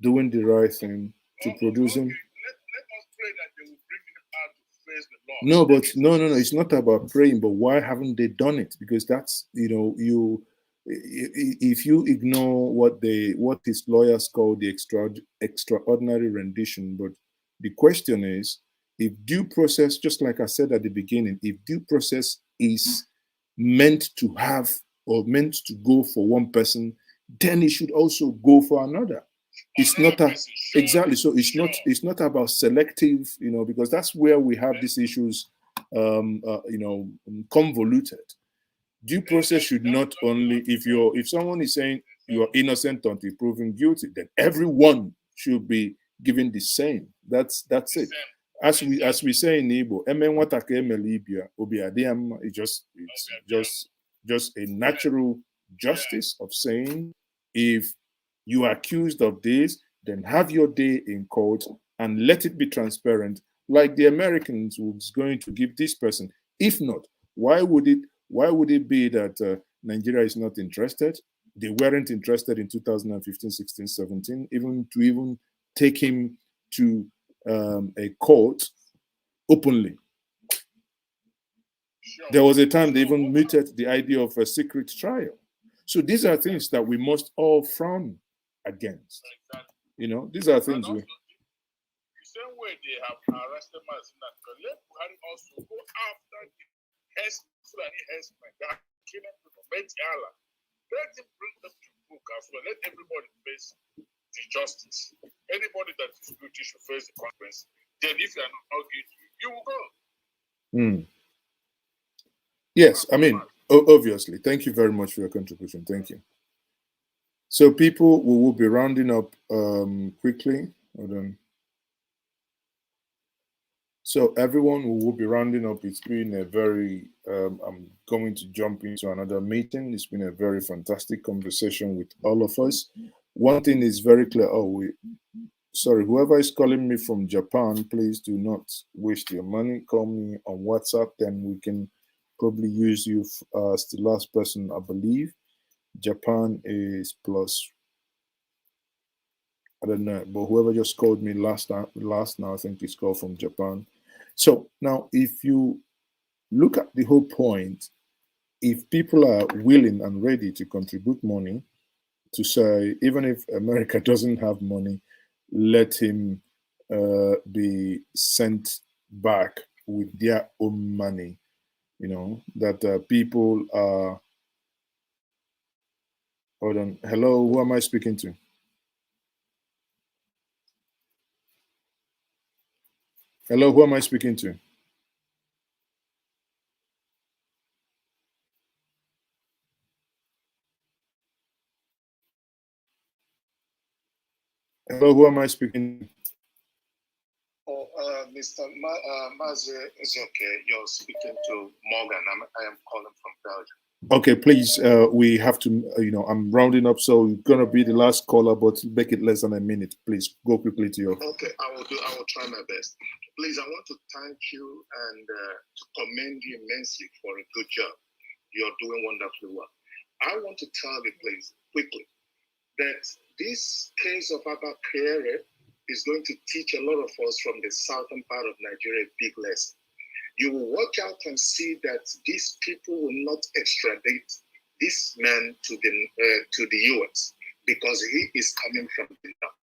A: doing the right thing to produce him?
J: Let us pray that they will bring him out to face the law.
A: No, but no. It's not about praying, but why haven't they done it? Because that's, you know, if you ignore what his lawyers call the extraordinary rendition, but the question is, if due process, just like I said at the beginning, if due process is meant to have or meant to go for one person, then it should also go for another. It's not exactly so. It's not about selective, you know, because that's where we have these issues, you know, convoluted. Due process should not only, if someone is saying you are innocent until proven guilty, then everyone should be given the same. That's it. As we say in Igbo, it's just a natural justice of saying, if you are accused of this, then have your day in court and let it be transparent, like the Americans was going to give this person. If not, why would it be that Nigeria is not interested? They weren't interested in 2015, 16, 17, even take him to a court openly. There was a time they even mooted the idea of a secret trial. So these are things that we must all frown against. You know, these are things we.
J: The same way they have arrested Mazina, let Buhari also go after the herdsmen that are killing people. Let him bring them to book as well. Let everybody face the justice. Anybody that is guilty should face the consequence. Then if you are not guilty, you will go.
A: Yes, I mean, obviously. Thank you very much for your contribution. Thank you. So people, we will be rounding up quickly. Hold on. So everyone, we will be rounding up. It's been a very, I'm going to jump into another meeting. It's been a very fantastic conversation with all of us. One thing is very clear. Sorry, whoever is calling me from Japan, please do not waste your money. Call me on WhatsApp, then we can probably use you as the last person, I believe. Japan is plus, I don't know, but whoever just called me last now, I think he's called from Japan. So now, if you look at the whole point, if people are willing and ready to contribute money, to say, even if America doesn't have money, let him be sent back with their own money, that people are. Hold on. Hello, who am I speaking to? Hello, who am I speaking to? Hello, who am I speaking to?
J: Oh, Mr. Maze is okay. You're speaking to Morgan. I am calling from Belgium.
A: Okay, please, we have to, I'm rounding up, so you're going to be the last caller, but make it less than a minute. Please go quickly to your...
J: Okay, I will try my best. Please, I want to thank you and to commend you immensely for a good job. You're doing wonderfully well. I want to tell you, please, quickly, that this case of Abba Kyari is going to teach a lot of us from the southern part of Nigeria a big lesson. You will watch out and see that these people will not extradite this man to the US because he is coming from the north.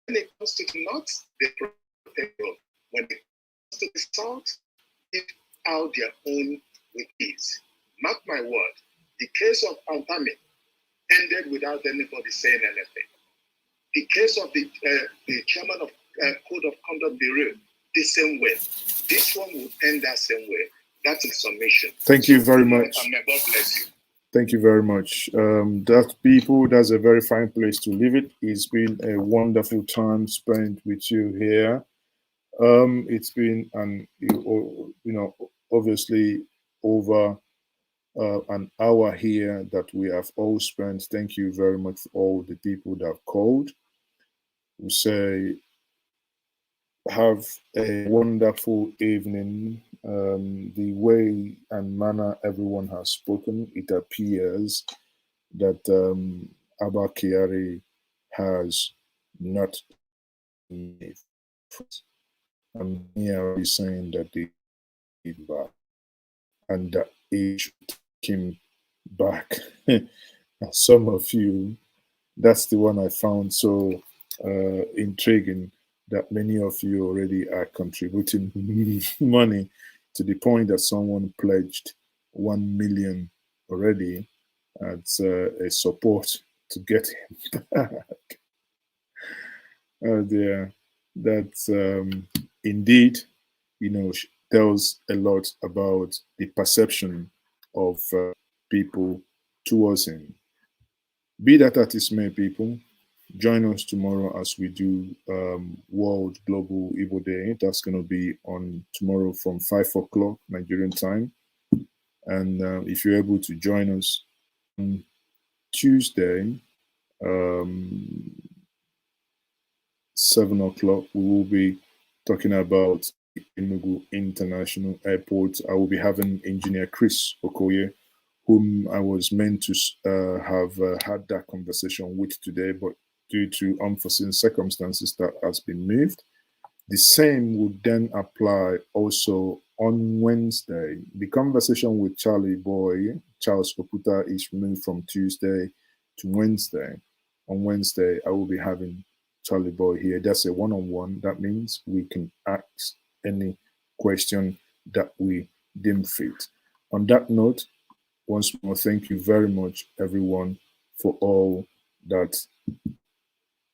J: When it comes to the north, they protect them. When it comes to the south, they give out their own with ease. Mark my word, the case of Antami ended without anybody saying anything. The case of the chairman of Code of Conduct Bureau, the same way. This one will end that same way. That's a summation.
A: Thank you very much.
J: God bless you.
A: Thank you very much. That's a very fine place to leave it. It's been a wonderful time spent with you here. It's been obviously over an hour here that we have all spent. Thank you very much for all the people that have called. We say have a wonderful evening. The way and manner everyone has spoken, it appears that Abba Kyari has not made. I'm here saying that they did back and that he should take him back. Some of you, that's the one I found so intriguing, that many of you already are contributing money to the point that someone pledged 1 million already as a support to get him back. Oh dear, that's indeed, tells a lot about the perception of people towards him. Be that as it may, people, join us tomorrow as we do World Global Igbo Day. That's going to be on tomorrow from 5 o'clock Nigerian time. And if you're able to join us on Tuesday, 7 o'clock, we will be talking about Enugu International Airport. I will be having Engineer Chris Okoye, whom I was meant to have had that conversation with today, but due to unforeseen circumstances that has been moved. The same would then apply also on Wednesday. The conversation with Charles Okuta, is moved from Tuesday to Wednesday. On Wednesday, I will be having Charlie Boy here. That's a one-on-one. That means we can ask any question that we deem fit. On that note, once more, thank you very much, everyone, for all that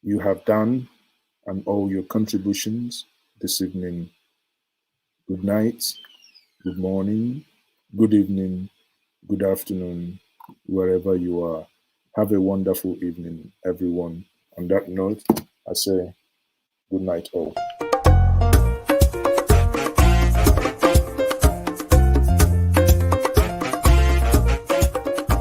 A: you have done and all your contributions this evening. Good night, good morning, good evening, good afternoon, wherever you are. Have a wonderful evening, everyone. On that note, I say good night all.